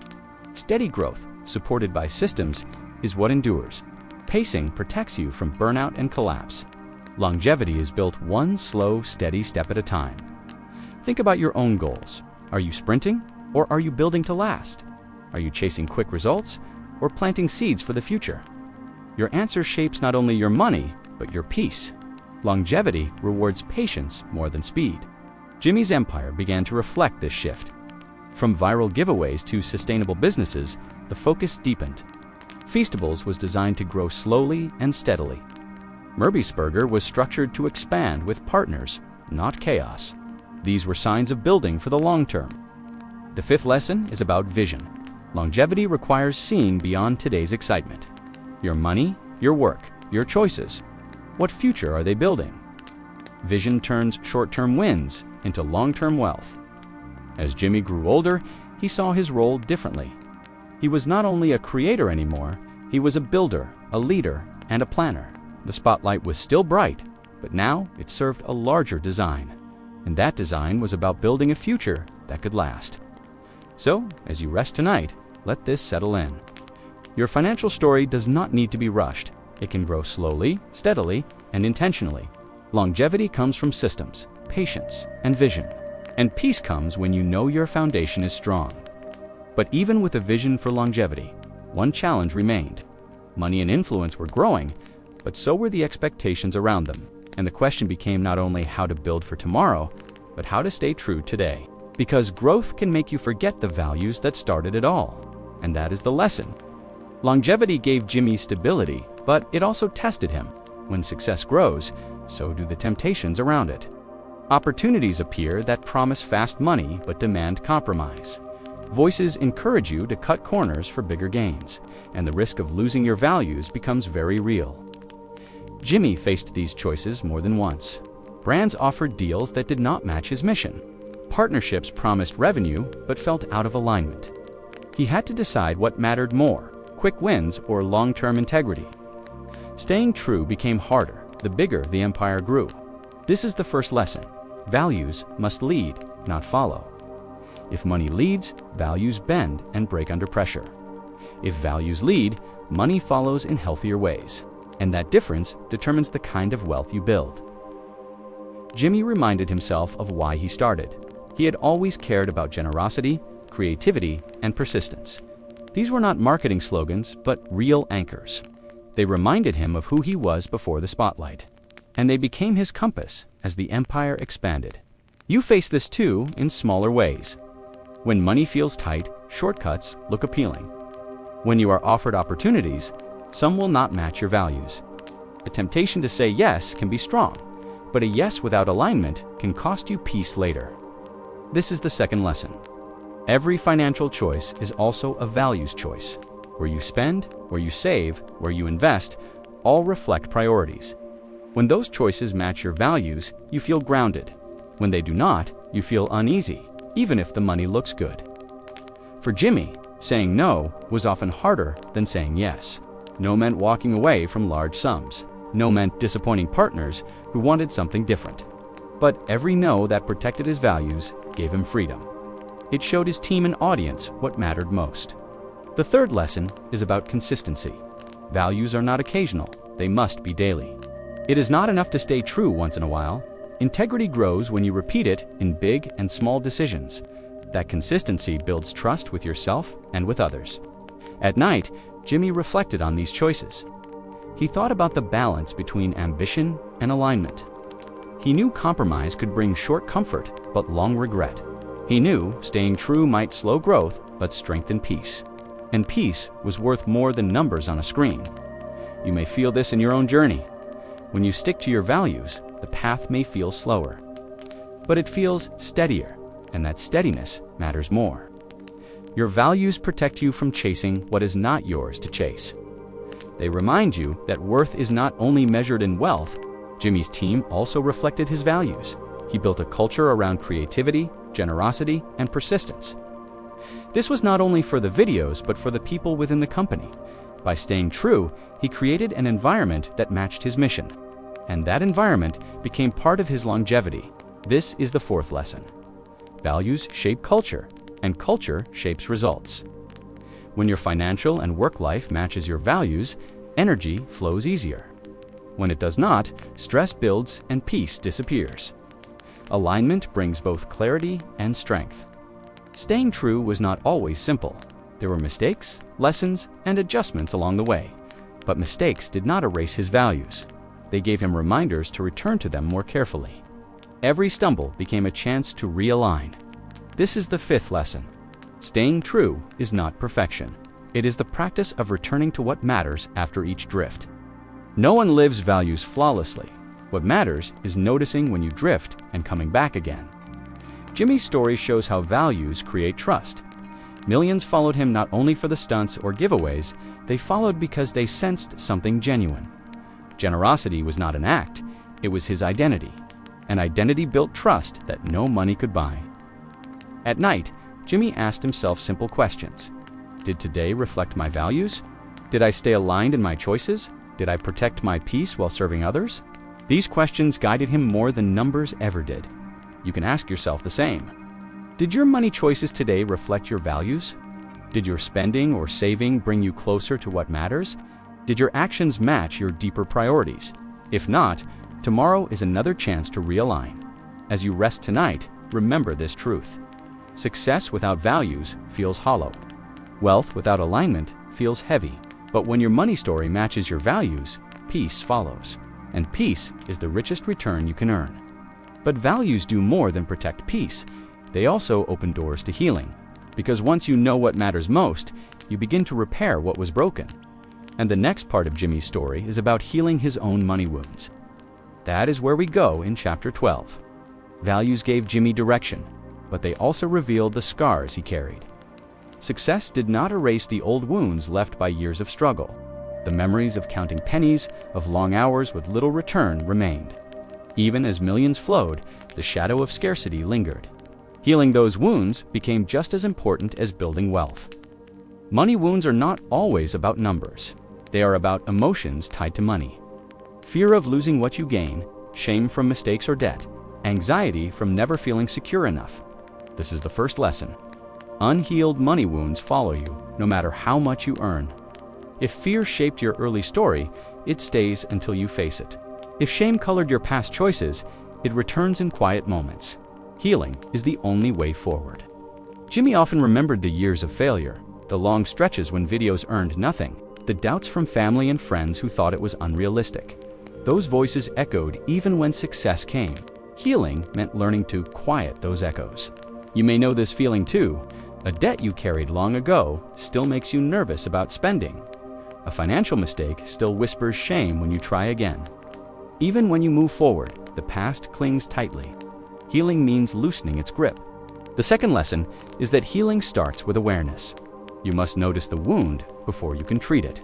Steady growth, supported by systems, is what endures. Pacing protects you from burnout and collapse. Longevity is built one slow, steady step at a time. Think about your own goals. Are you sprinting, or are you building to last? Are you chasing quick results, or planting seeds for the future? Your answer shapes not only your money, but your peace. Longevity rewards patience more than speed. Jimmy's empire began to reflect this shift. From viral giveaways to sustainable businesses, the focus deepened. Feastables was designed to grow slowly and steadily. MrBeast's was structured to expand with partners, not chaos. These were signs of building for the long term. The fifth lesson is about vision. Longevity requires seeing beyond today's excitement. Your money, your work, your choices. What future are they building? Vision turns short-term wins into long-term wealth. As Jimmy grew older, he saw his role differently. He was not only a creator anymore, he was a builder, a leader, and a planner. The spotlight was still bright, but now it served a larger design. And that design was about building a future that could last. So, as you rest tonight, let this settle in. Your financial story does not need to be rushed. It can grow slowly, steadily, and intentionally. Longevity comes from systems, patience, and vision. And peace comes when you know your foundation is strong. But even with a vision for longevity, one challenge remained. Money and influence were growing, but so were the expectations around them. And the question became not only how to build for tomorrow, but how to stay true today. Because growth can make you forget the values that started it all. And that is the lesson. Longevity gave Jimmy stability, but it also tested him. When success grows, so do the temptations around it. Opportunities appear that promise fast money but demand compromise. Voices encourage you to cut corners for bigger gains, and the risk of losing your values becomes very real. Jimmy faced these choices more than once. Brands offered deals that did not match his mission. Partnerships promised revenue but felt out of alignment. He had to decide what mattered more, quick wins or long-term integrity. Staying true became harder the bigger the empire grew. This is the first lesson. Values must lead, not follow. If money leads, values bend and break under pressure. If values lead, money follows in healthier ways. And that difference determines the kind of wealth you build. Jimmy reminded himself of why he started. He had always cared about generosity, creativity, and persistence. These were not marketing slogans, but real anchors. They reminded him of who he was before the spotlight. And they became his compass as the empire expanded. You face this too in smaller ways. When money feels tight, shortcuts look appealing. When you are offered opportunities, some will not match your values. The temptation to say yes can be strong, but a yes without alignment can cost you peace later. This is the second lesson. Every financial choice is also a values choice. Where you spend, where you save, where you invest, all reflect priorities. When those choices match your values, you feel grounded. When they do not, you feel uneasy, even if the money looks good. For Jimmy, saying no was often harder than saying yes. No meant walking away from large sums. No meant disappointing partners who wanted something different. But every no that protected his values gave him freedom. It showed his team and audience what mattered most. The third lesson is about consistency. Values are not occasional, they must be daily. It is not enough to stay true once in a while. Integrity grows when you repeat it in big and small decisions. That consistency builds trust with yourself and with others. At night, Jimmy reflected on these choices. He thought about the balance between ambition and alignment. He knew compromise could bring short comfort, but long regret. He knew staying true might slow growth, but strengthen peace. And peace was worth more than numbers on a screen. You may feel this in your own journey. When you stick to your values, the path may feel slower. But it feels steadier, and that steadiness matters more. Your values protect you from chasing what is not yours to chase. They remind you that worth is not only measured in wealth. Jimmy's team also reflected his values. He built a culture around creativity, generosity, and persistence. This was not only for the videos, but for the people within the company. By staying true, he created an environment that matched his mission. And that environment became part of his longevity. This is the fourth lesson. Values shape culture, and culture shapes results. When your financial and work life matches your values, energy flows easier. When it does not, stress builds and peace disappears. Alignment brings both clarity and strength. Staying true was not always simple. There were mistakes, lessons, and adjustments along the way. But mistakes did not erase his values. They gave him reminders to return to them more carefully. Every stumble became a chance to realign. This is the fifth lesson. Staying true is not perfection. It is the practice of returning to what matters after each drift. No one lives values flawlessly. What matters is noticing when you drift and coming back again. Jimmy's story shows how values create trust. Millions followed him not only for the stunts or giveaways, they followed because they sensed something genuine. Generosity was not an act, it was his identity. An identity built trust that no money could buy. At night, Jimmy asked himself simple questions. Did today reflect my values? Did I stay aligned in my choices? Did I protect my peace while serving others? These questions guided him more than numbers ever did. You can ask yourself the same. Did your money choices today reflect your values? Did your spending or saving bring you closer to what matters? Did your actions match your deeper priorities? If not, tomorrow is another chance to realign. As you rest tonight, remember this truth. Success without values feels hollow. Wealth without alignment feels heavy. But when your money story matches your values, peace follows. And peace is the richest return you can earn. But values do more than protect peace. They also open doors to healing. Because once you know what matters most, you begin to repair what was broken. And the next part of Jimmy's story is about healing his own money wounds. That is where we go in Chapter 12. Values gave Jimmy direction, but they also revealed the scars he carried. Success did not erase the old wounds left by years of struggle. The memories of counting pennies, of long hours with little return remained. Even as millions flowed, the shadow of scarcity lingered. Healing those wounds became just as important as building wealth. Money wounds are not always about numbers. They are about emotions tied to money. Fear of losing what you gain, shame from mistakes or debt, anxiety from never feeling secure enough. This is the first lesson. Unhealed money wounds follow you, no matter how much you earn. If fear shaped your early story, it stays until you face it. If shame colored your past choices, it returns in quiet moments. Healing is the only way forward. Jimmy often remembered the years of failure, the long stretches when videos earned nothing, the doubts from family and friends who thought it was unrealistic. Those voices echoed even when success came. Healing meant learning to quiet those echoes. You may know this feeling too. A debt you carried long ago still makes you nervous about spending. A financial mistake still whispers shame when you try again. Even when you move forward, the past clings tightly. Healing means loosening its grip. The second lesson is that healing starts with awareness. You must notice the wound before you can treat it.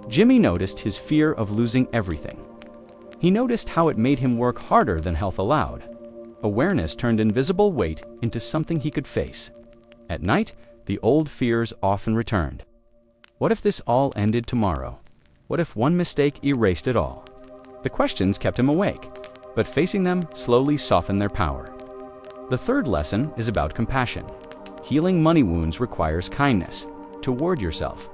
Jimmy noticed his fear of losing everything. He noticed how it made him work harder than health allowed. Awareness turned invisible weight into something he could face. At night, the old fears often returned. What if this all ended tomorrow? What if one mistake erased it all? The questions kept him awake, but facing them slowly softened their power. The third lesson is about compassion. Healing money wounds requires kindness toward yourself.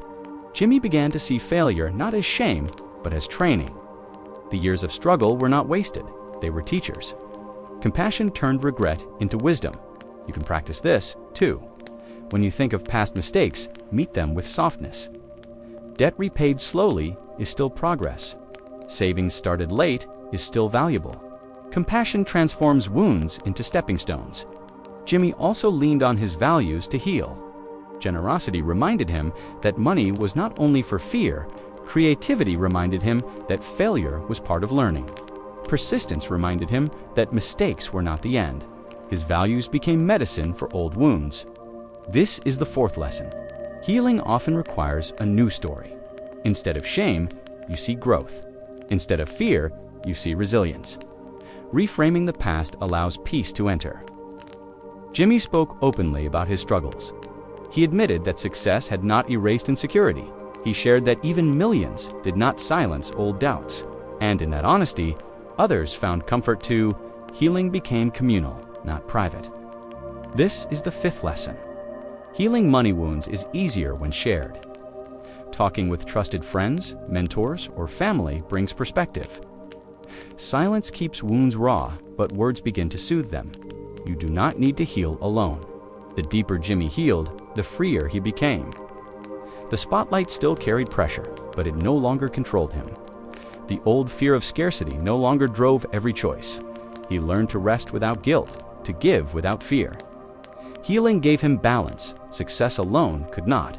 Jimmy began to see failure not as shame, but as training. The years of struggle were not wasted, they were teachers. Compassion turned regret into wisdom. You can practice this, too. When you think of past mistakes, meet them with softness. Debt repaid slowly is still progress. Savings started late is still valuable. Compassion transforms wounds into stepping stones. Jimmy also leaned on his values to heal. Generosity reminded him that money was not only for fear, creativity reminded him that failure was part of learning. Persistence reminded him that mistakes were not the end. His values became medicine for old wounds. This is the fourth lesson. Healing often requires a new story. Instead of shame, you see growth. Instead of fear, you see resilience. Reframing the past allows peace to enter. Jimmy spoke openly about his struggles. He admitted that success had not erased insecurity. He shared that even millions did not silence old doubts. And in that honesty, others found comfort too. Healing became communal, not private. This is the fifth lesson. Healing money wounds is easier when shared. Talking with trusted friends, mentors, or family brings perspective. Silence keeps wounds raw, but words begin to soothe them. You do not need to heal alone. The deeper Jimmy healed, the freer he became. The spotlight still carried pressure, but it no longer controlled him. The old fear of scarcity no longer drove every choice. He learned to rest without guilt, to give without fear. Healing gave him balance. Success alone could not.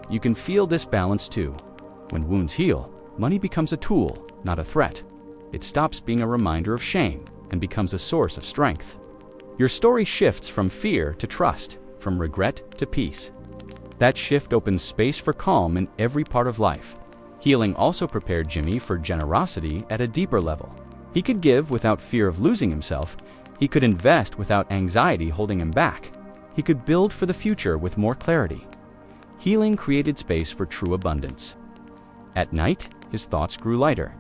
You can feel this balance too. When wounds heal, money becomes a tool, not a threat. It stops being a reminder of shame and becomes a source of strength. Your story shifts from fear to trust, from regret to peace. That shift opened space for calm in every part of life. Healing also prepared Jimmy for generosity at a deeper level. He could give without fear of losing himself. He could invest without anxiety holding him back. He could build for the future with more clarity. Healing created space for true abundance. At night, his thoughts grew lighter.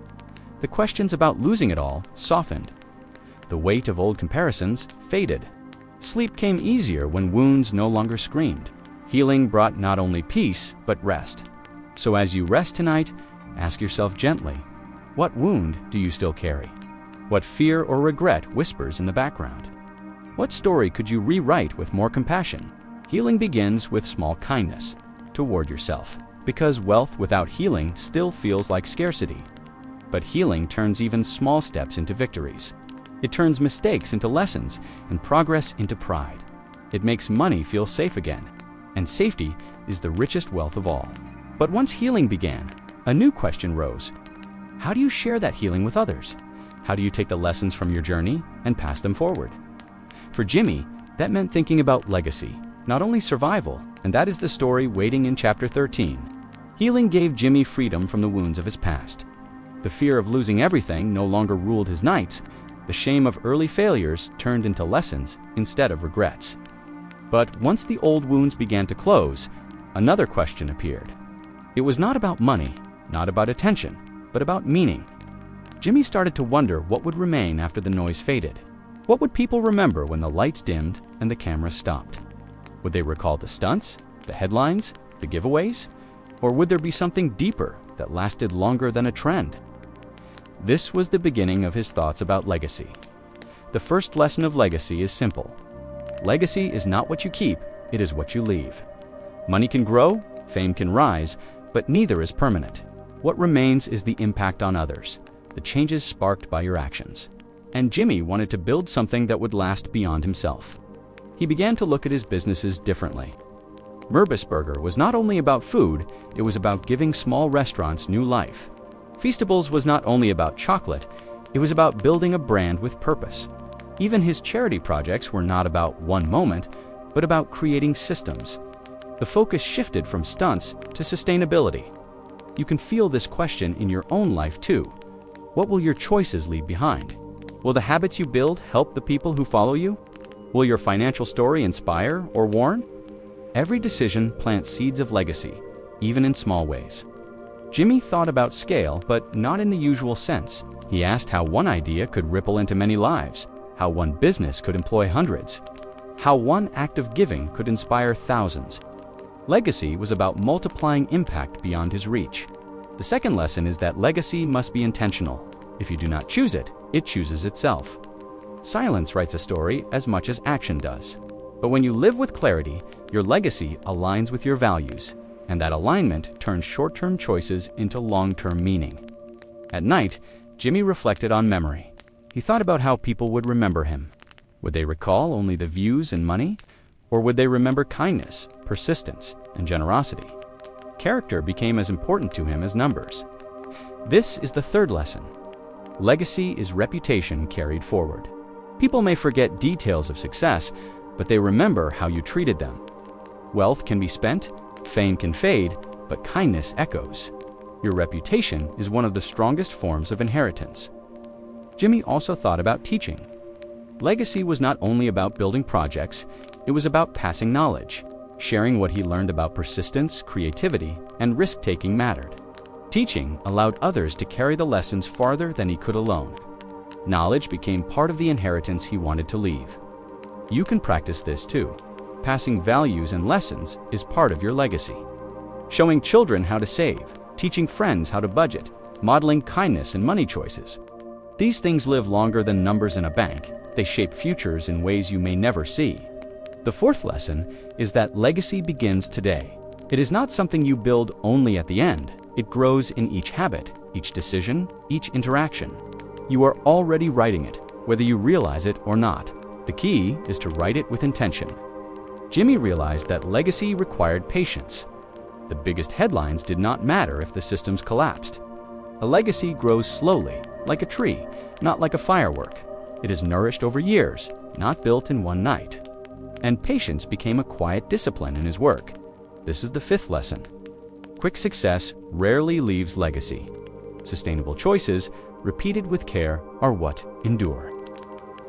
The questions about losing it all softened. The weight of old comparisons faded. Sleep came easier when wounds no longer screamed. Healing brought not only peace, but rest. So as you rest tonight, ask yourself gently, what wound do you still carry? What fear or regret whispers in the background? What story could you rewrite with more compassion? Healing begins with small kindness toward yourself, because wealth without healing still feels like scarcity. But healing turns even small steps into victories. It turns mistakes into lessons and progress into pride. It makes money feel safe again, and safety is the richest wealth of all. But once healing began, a new question rose. How do you share that healing with others? How do you take the lessons from your journey and pass them forward? For Jimmy, that meant thinking about legacy, not only survival, and that is the story waiting in Chapter 13. Healing gave Jimmy freedom from the wounds of his past. The fear of losing everything no longer ruled his nights. The shame of early failures turned into lessons instead of regrets. But once the old wounds began to close, another question appeared. It was not about money, not about attention, but about meaning. Jimmy started to wonder what would remain after the noise faded. What would people remember when the lights dimmed and the camera stopped? Would they recall the stunts, the headlines, the giveaways? Or would there be something deeper that lasted longer than a trend? This was the beginning of his thoughts about legacy. The first lesson of legacy is simple. Legacy is not what you keep, it is what you leave. Money can grow, fame can rise, but neither is permanent. What remains is the impact on others, the changes sparked by your actions. And Jimmy wanted to build something that would last beyond himself. He began to look at his businesses differently. MrBeast's Burger was not only about food, it was about giving small restaurants new life. Feastables was not only about chocolate, it was about building a brand with purpose. Even his charity projects were not about one moment, but about creating systems. The focus shifted from stunts to sustainability. You can feel this question in your own life too. What will your choices leave behind? Will the habits you build help the people who follow you? Will your financial story inspire or warn? Every decision plants seeds of legacy, even in small ways. Jimmy thought about scale, but not in the usual sense. He asked how one idea could ripple into many lives, how one business could employ hundreds, how one act of giving could inspire thousands. Legacy was about multiplying impact beyond his reach. The second lesson is that legacy must be intentional. If you do not choose it, it chooses itself. Silence writes a story as much as action does. But when you live with clarity, your legacy aligns with your values, and that alignment turns short-term choices into long-term meaning. At night, Jimmy reflected on memory. He thought about how people would remember him. Would they recall only the views and money? Or would they remember kindness, persistence, and generosity? Character became as important to him as numbers. This is the third lesson. Legacy is reputation carried forward. People may forget details of success, but they remember how you treated them. Wealth can be spent, fame can fade, but kindness echoes. Your reputation is one of the strongest forms of inheritance. Jimmy also thought about teaching. Legacy was not only about building projects, it was about passing knowledge. Sharing what he learned about persistence, creativity, and risk-taking mattered. Teaching allowed others to carry the lessons farther than he could alone. Knowledge became part of the inheritance he wanted to leave. You can practice this too. Passing values and lessons is part of your legacy. Showing children how to save, teaching friends how to budget, modeling kindness in money choices. These things live longer than numbers in a bank. They shape futures in ways you may never see. The fourth lesson is that legacy begins today. It is not something you build only at the end. It grows in each habit, each decision, each interaction. You are already writing it, whether you realize it or not. The key is to write it with intention. Jimmy realized that legacy required patience. The biggest headlines did not matter if the systems collapsed. A legacy grows slowly, like a tree, not like a firework. It is nourished over years, not built in one night. and patience became a quiet discipline in his work. This is the fifth lesson. Quick success rarely leaves legacy. Sustainable choices, repeated with care, are what endure.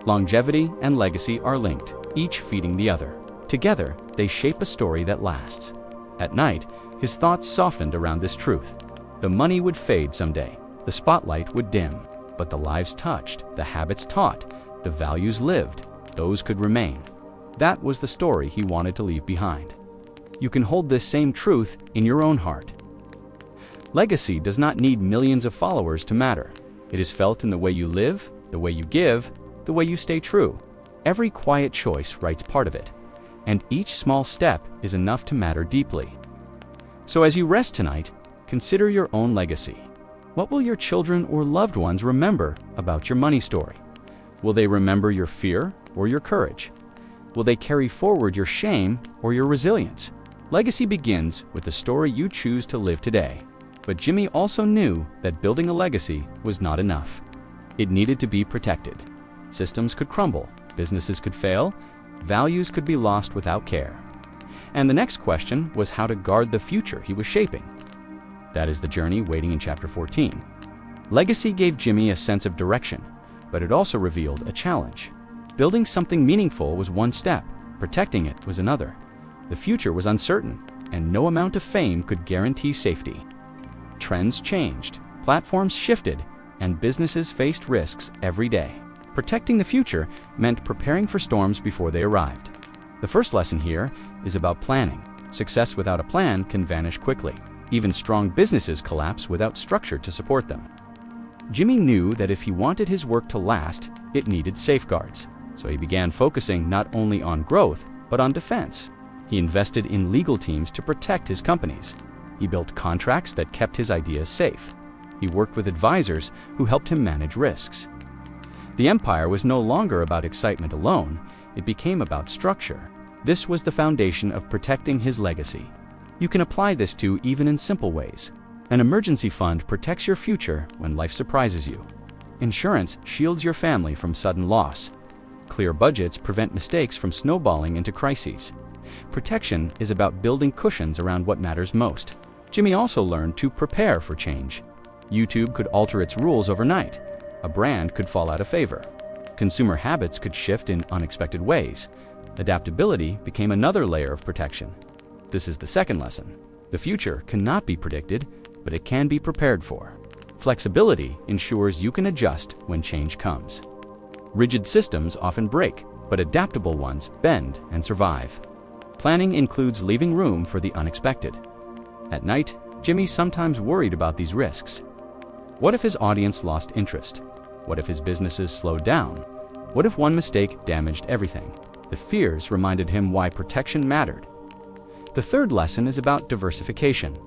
Longevity and legacy are linked, each feeding the other. Together, they shape a story that lasts. At night, his thoughts softened around this truth. The money would fade someday, the spotlight would dim, but the lives touched, the habits taught, the values lived, those could remain. That was the story he wanted to leave behind. You can hold this same truth in your own heart. Legacy does not need millions of followers to matter. It is felt in the way you live, the way you give, the way you stay true. Every quiet choice writes part of it, and each small step is enough to matter deeply. So as you rest tonight, consider your own legacy. What will your children or loved ones remember about your money story? Will they remember your fear or your courage? Will they carry forward your shame or your resilience? Legacy begins with the story you choose to live today. But Jimmy also knew that building a legacy was not enough. It needed to be protected. Systems could crumble, businesses could fail, values could be lost without care. And the next question was how to guard the future he was shaping. That is the journey waiting in Chapter 14. Legacy gave Jimmy a sense of direction, but it also revealed a challenge. Building something meaningful was one step, protecting it was another. The future was uncertain, and no amount of fame could guarantee safety. Trends changed, platforms shifted, and businesses faced risks every day. Protecting the future meant preparing for storms before they arrived. The first lesson here is about planning. Success without a plan can vanish quickly. Even strong businesses collapse without structure to support them. Jimmy knew that if he wanted his work to last, it needed safeguards. So he began focusing not only on growth, but on defense. He invested in legal teams to protect his companies. He built contracts that kept his ideas safe. He worked with advisors who helped him manage risks. The empire was no longer about excitement alone, it became about structure. This was the foundation of protecting his legacy. You can apply this to even in simple ways. An emergency fund protects your future when life surprises you. Insurance shields your family from sudden loss. Clear budgets prevent mistakes from snowballing into crises. Protection is about building cushions around what matters most. Jimmy also learned to prepare for change. YouTube could alter its rules overnight. A brand could fall out of favor. Consumer habits could shift in unexpected ways. Adaptability became another layer of protection. This is the second lesson. The future cannot be predicted, but it can be prepared for. Flexibility ensures you can adjust when change comes. Rigid systems often break, but adaptable ones bend and survive. Planning includes leaving room for the unexpected. At night, Jimmy sometimes worried about these risks. What if his audience lost interest? What if his businesses slowed down? What if one mistake damaged everything? The fears reminded him why protection mattered. The third lesson is about diversification.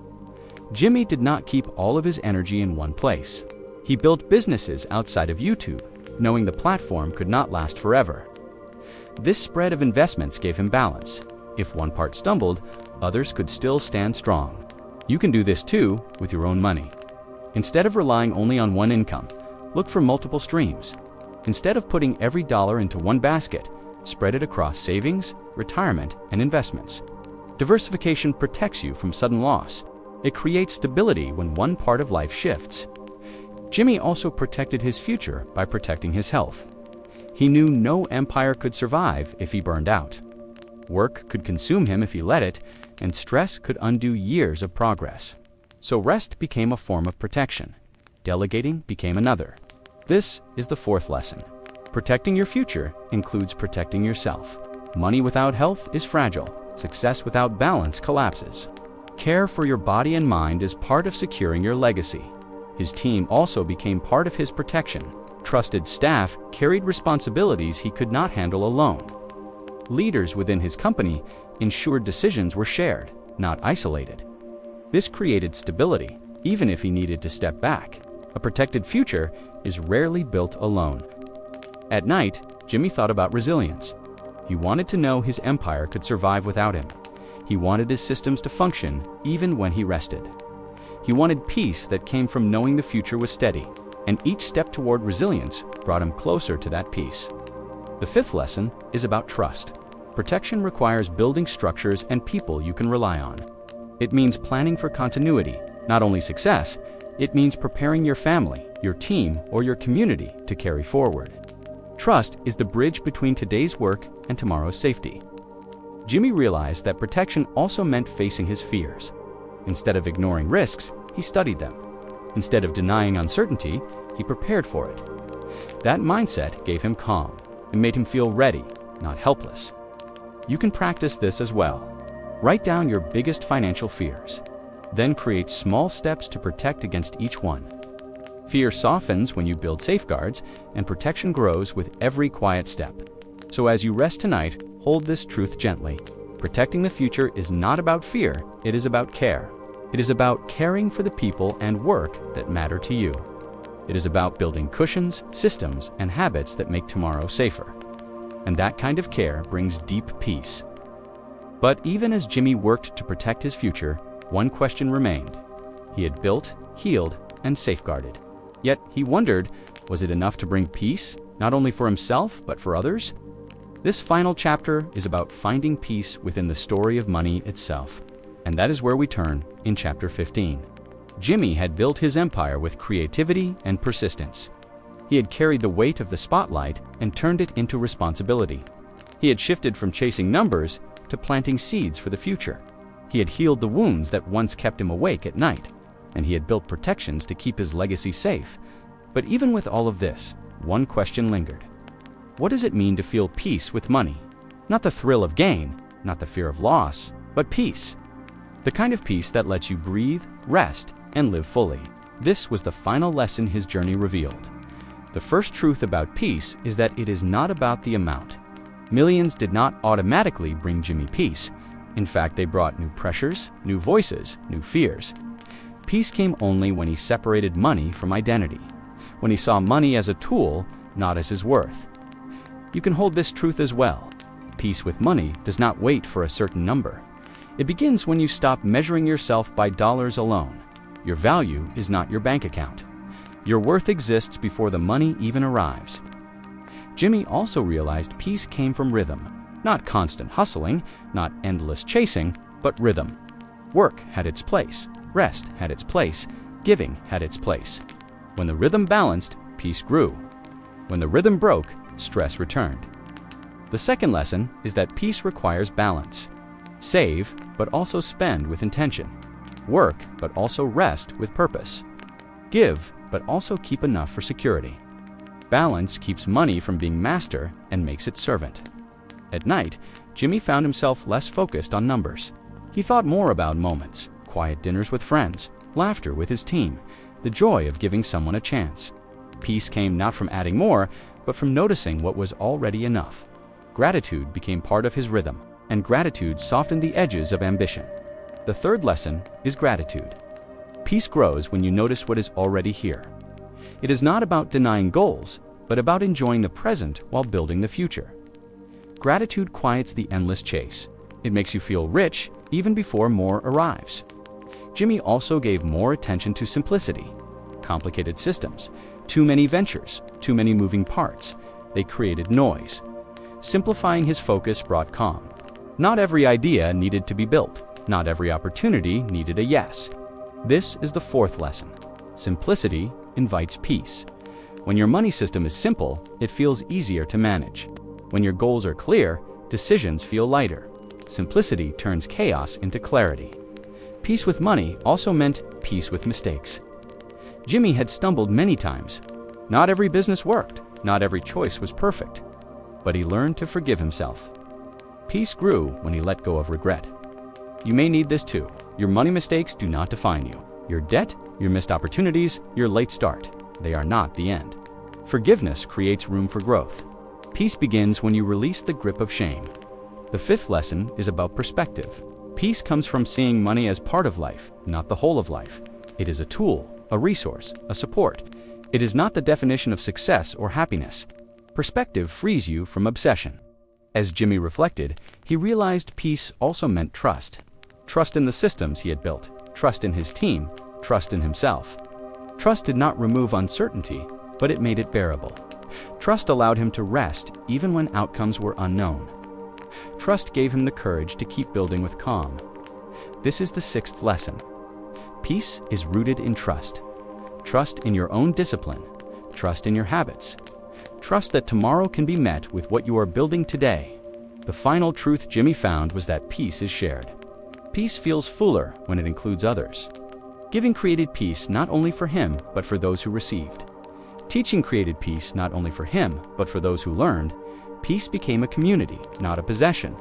Jimmy did not keep all of his energy in one place. He built businesses outside of YouTube, knowing the platform could not last forever. This spread of investments gave him balance. If one part stumbled, others could still stand strong. You can do this too with your own money. Instead of relying only on one income, look for multiple streams. Instead of putting every dollar into one basket, spread it across savings, retirement, and investments. Diversification protects you from sudden loss. It creates stability when one part of life shifts. Jimmy also protected his future by protecting his health. He knew no empire could survive if he burned out. Work could consume him if he let it, and stress could undo years of progress. So rest became a form of protection. Delegating became another. This is the fourth lesson. Protecting your future includes protecting yourself. Money without health is fragile. Success without balance collapses. Care for your body and mind is part of securing your legacy. His team also became part of his protection. Trusted staff carried responsibilities he could not handle alone. Leaders within his company ensured decisions were shared, not isolated. This created stability, even if he needed to step back. A protected future is rarely built alone. At night, Jimmy thought about resilience. He wanted to know his empire could survive without him. He wanted his systems to function even when he rested. He wanted peace that came from knowing the future was steady, and each step toward resilience brought him closer to that peace. The fifth lesson is about trust. Protection requires building structures and people you can rely on. It means planning for continuity, not only success, it means preparing your family, your team, or your community to carry forward. Trust is the bridge between today's work and tomorrow's safety. Jimmy realized that protection also meant facing his fears. Instead of ignoring risks, he studied them. Instead of denying uncertainty, he prepared for it. That mindset gave him calm and made him feel ready, not helpless. You can practice this as well. Write down your biggest financial fears. Then create small steps to protect against each one. Fear softens when you build safeguards, and protection grows with every quiet step. So as you rest tonight, hold this truth gently. Protecting the future is not about fear, it is about care. It is about caring for the people and work that matter to you. It is about building cushions, systems, and habits that make tomorrow safer. And that kind of care brings deep peace. But even as Jimmy worked to protect his future, one question remained. He had built, healed, and safeguarded. Yet he wondered, was it enough to bring peace, not only for himself, but for others? This final chapter is about finding peace within the story of money itself. And that is where we turn in chapter 15. Jimmy had built his empire with creativity and persistence. He had carried the weight of the spotlight and turned it into responsibility. He had shifted from chasing numbers to planting seeds for the future. He had healed the wounds that once kept him awake at night, and he had built protections to keep his legacy safe. But even with all of this, one question lingered. What does it mean to feel peace with money? Not the thrill of gain, not the fear of loss, but peace. The kind of peace that lets you breathe, rest, and live fully. This was the final lesson his journey revealed. The first truth about peace is that it is not about the amount. Millions did not automatically bring Jimmy peace. In fact, they brought new pressures, new voices, new fears. Peace came only when he separated money from identity, when he saw money as a tool, not as his worth. You can hold this truth as well. Peace with money does not wait for a certain number. It begins when you stop measuring yourself by dollars alone. Your value is not your bank account. Your worth exists before the money even arrives. Jimmy also realized peace came from rhythm, not constant hustling, not endless chasing, but rhythm. Work had its place, rest had its place, giving had its place. When the rhythm balanced, peace grew. When the rhythm broke, stress returned. The second lesson is that peace requires balance. Save, but also spend with intention. Work, but also rest with purpose. Give, but also keep enough for security. Balance keeps money from being master and makes it servant. At night, Jimmy found himself less focused on numbers. He thought more about moments, quiet dinners with friends, laughter with his team, the joy of giving someone a chance. Peace came not from adding more, but from noticing what was already enough. Gratitude became part of his rhythm, and gratitude softened the edges of ambition. The third lesson is gratitude. Peace grows when you notice what is already here. It is not about denying goals, but about enjoying the present while building the future. Gratitude quiets the endless chase. It makes you feel rich even before more arrives. Jimmy also gave more attention to simplicity. Complicated systems, too many ventures, too many moving parts. They created noise. Simplifying his focus brought calm. Not every idea needed to be built. Not every opportunity needed a yes. This is the fourth lesson. Simplicity invites peace. When your money system is simple, it feels easier to manage. When your goals are clear, decisions feel lighter. Simplicity turns chaos into clarity. Peace with money also meant peace with mistakes. Jimmy had stumbled many times. Not every business worked. Not every choice was perfect. But he learned to forgive himself. Peace grew when he let go of regret. You may need this too. Your money mistakes do not define you. Your debt, your missed opportunities, your late start. They are not the end. Forgiveness creates room for growth. Peace begins when you release the grip of shame. The fifth lesson is about perspective. Peace comes from seeing money as part of life, not the whole of life. It is a tool, a resource, a support. It is not the definition of success or happiness. Perspective frees you from obsession. As Jimmy reflected, he realized peace also meant trust. Trust in the systems he had built, trust in his team, trust in himself. Trust did not remove uncertainty, but it made it bearable. Trust allowed him to rest even when outcomes were unknown. Trust gave him the courage to keep building with calm. This is the sixth lesson. Peace is rooted in trust. Trust in your own discipline. Trust in your habits. Trust that tomorrow can be met with what you are building today. The final truth Jimmy found was that peace is shared. Peace feels fuller when it includes others. Giving created peace not only for him, but for those who received. Teaching created peace not only for him, but for those who learned. Peace became a community, not a possession.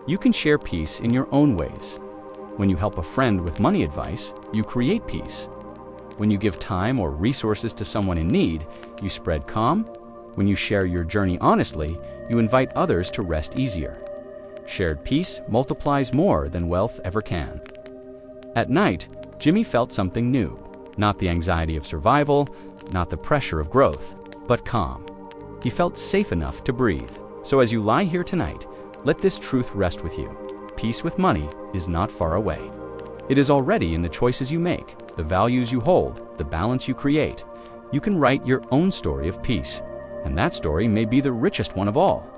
You can share peace in your own ways. When you help a friend with money advice, you create peace. When you give time or resources to someone in need, you spread calm. When you share your journey honestly, you invite others to rest easier. Shared peace multiplies more than wealth ever can. At night, Jimmy felt something new. Not the anxiety of survival, not the pressure of growth, but calm. He felt safe enough to breathe. So as you lie here tonight, let this truth rest with you. Peace with money is not far away. It is already in the choices you make, the values you hold, the balance you create. You can write your own story of peace, and that story may be the richest one of all.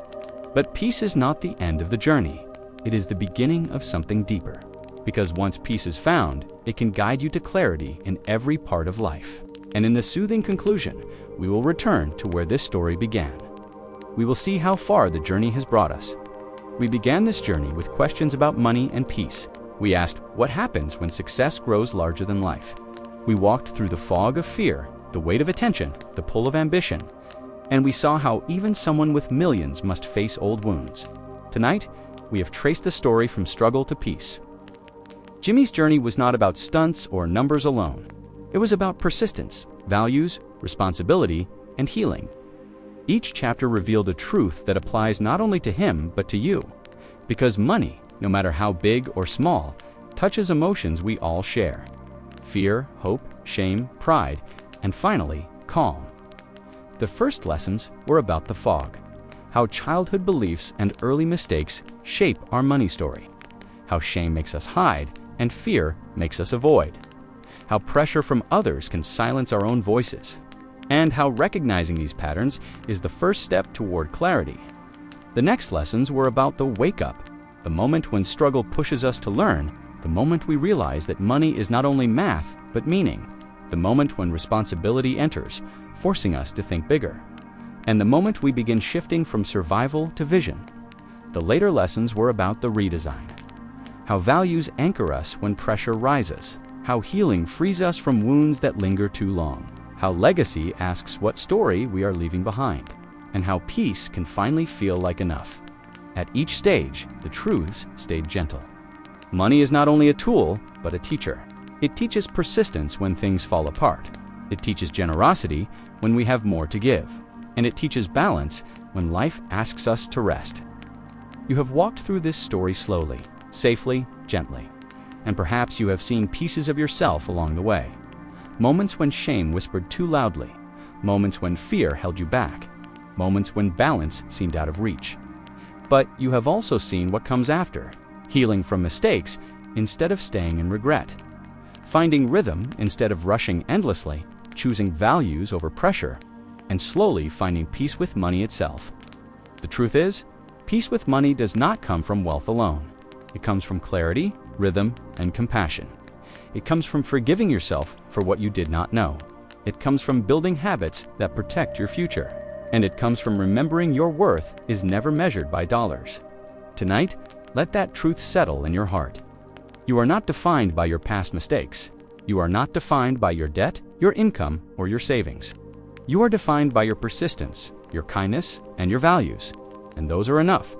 But peace is not the end of the journey. It is the beginning of something deeper. Because once peace is found, it can guide you to clarity in every part of life. And in the soothing conclusion, we will return to where this story began. We will see how far the journey has brought us. We began this journey with questions about money and peace. We asked, what happens when success grows larger than life? We walked through the fog of fear, the weight of attention, the pull of ambition, and we saw how even someone with millions must face old wounds. Tonight, we have traced the story from struggle to peace. Jimmy's journey was not about stunts or numbers alone. It was about persistence, values, responsibility, and healing. Each chapter revealed a truth that applies not only to him, but to you. Because money, no matter how big or small, touches emotions we all share. Fear, hope, shame, pride, and finally, calm. The first lessons were about the fog. How childhood beliefs and early mistakes shape our money story. How shame makes us hide and fear makes us avoid. How pressure from others can silence our own voices. And how recognizing these patterns is the first step toward clarity. The next lessons were about the wake-up, the moment when struggle pushes us to learn, the moment we realize that money is not only math, but meaning, the moment when responsibility enters, forcing us to think bigger, and the moment we begin shifting from survival to vision. The later lessons were about the redesign. How values anchor us when pressure rises, how healing frees us from wounds that linger too long, how legacy asks what story we are leaving behind, and how peace can finally feel like enough. At each stage, the truths stayed gentle. Money is not only a tool, but a teacher. It teaches persistence when things fall apart. It teaches generosity when we have more to give. And it teaches balance when life asks us to rest. You have walked through this story slowly, safely, gently. And perhaps you have seen pieces of yourself along the way. Moments when shame whispered too loudly. Moments when fear held you back. Moments when balance seemed out of reach. But you have also seen what comes after. Healing from mistakes instead of staying in regret. Finding rhythm instead of rushing endlessly, choosing values over pressure, and slowly finding peace with money itself. The truth is, peace with money does not come from wealth alone. It comes from clarity, rhythm, and compassion. It comes from forgiving yourself for what you did not know. It comes from building habits that protect your future. And it comes from remembering your worth is never measured by dollars. Tonight, let that truth settle in your heart. You are not defined by your past mistakes. You are not defined by your debt, your income, or your savings. You are defined by your persistence, your kindness, and your values. And those are enough.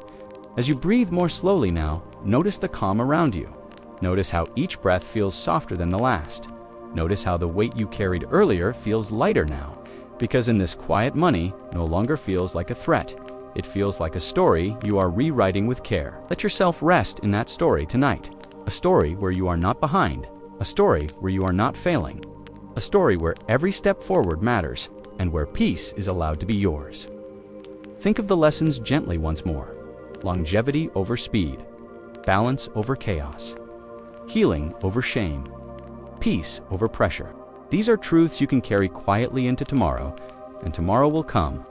As you breathe more slowly now, notice the calm around you. Notice how each breath feels softer than the last. Notice how the weight you carried earlier feels lighter now. Because in this quiet, money no longer feels like a threat. It feels like a story you are rewriting with care. Let yourself rest in that story tonight. A story where you are not behind. A story where you are not failing. A story where every step forward matters and where peace is allowed to be yours. Think of the lessons gently once more. Longevity over speed. Balance over chaos. Healing over shame. Peace over pressure. These are truths you can carry quietly into tomorrow, and tomorrow will come.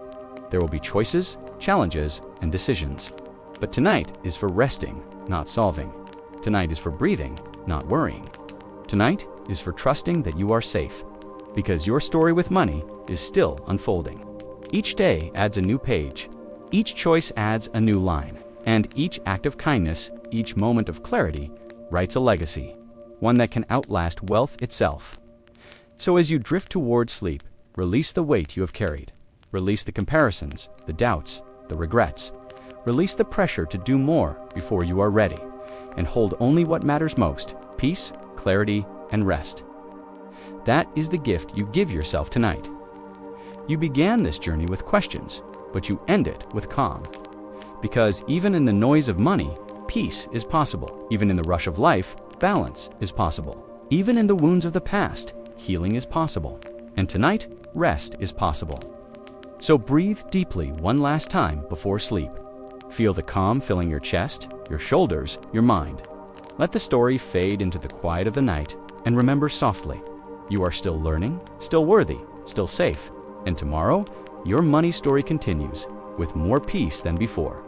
There will be choices, challenges, and decisions. But tonight is for resting, not solving. Tonight is for breathing, not worrying. Tonight is for trusting that you are safe, because your story with money is still unfolding. Each day adds a new page. Each choice adds a new line. And each act of kindness, each moment of clarity, writes a legacy, one that can outlast wealth itself. So as you drift toward sleep, release the weight you have carried. Release the comparisons, the doubts, the regrets. Release the pressure to do more before you are ready, and hold only what matters most: peace, clarity, and rest. That is the gift you give yourself tonight. You began this journey with questions, but you end it with calm. Because even in the noise of money, peace is possible. Even in the rush of life, balance is possible. Even in the wounds of the past, healing is possible. And tonight, rest is possible. So breathe deeply one last time before sleep. Feel the calm filling your chest, your shoulders, your mind. Let the story fade into the quiet of the night, and remember softly, you are still learning, still worthy, still safe. And tomorrow, your money story continues with more peace than before.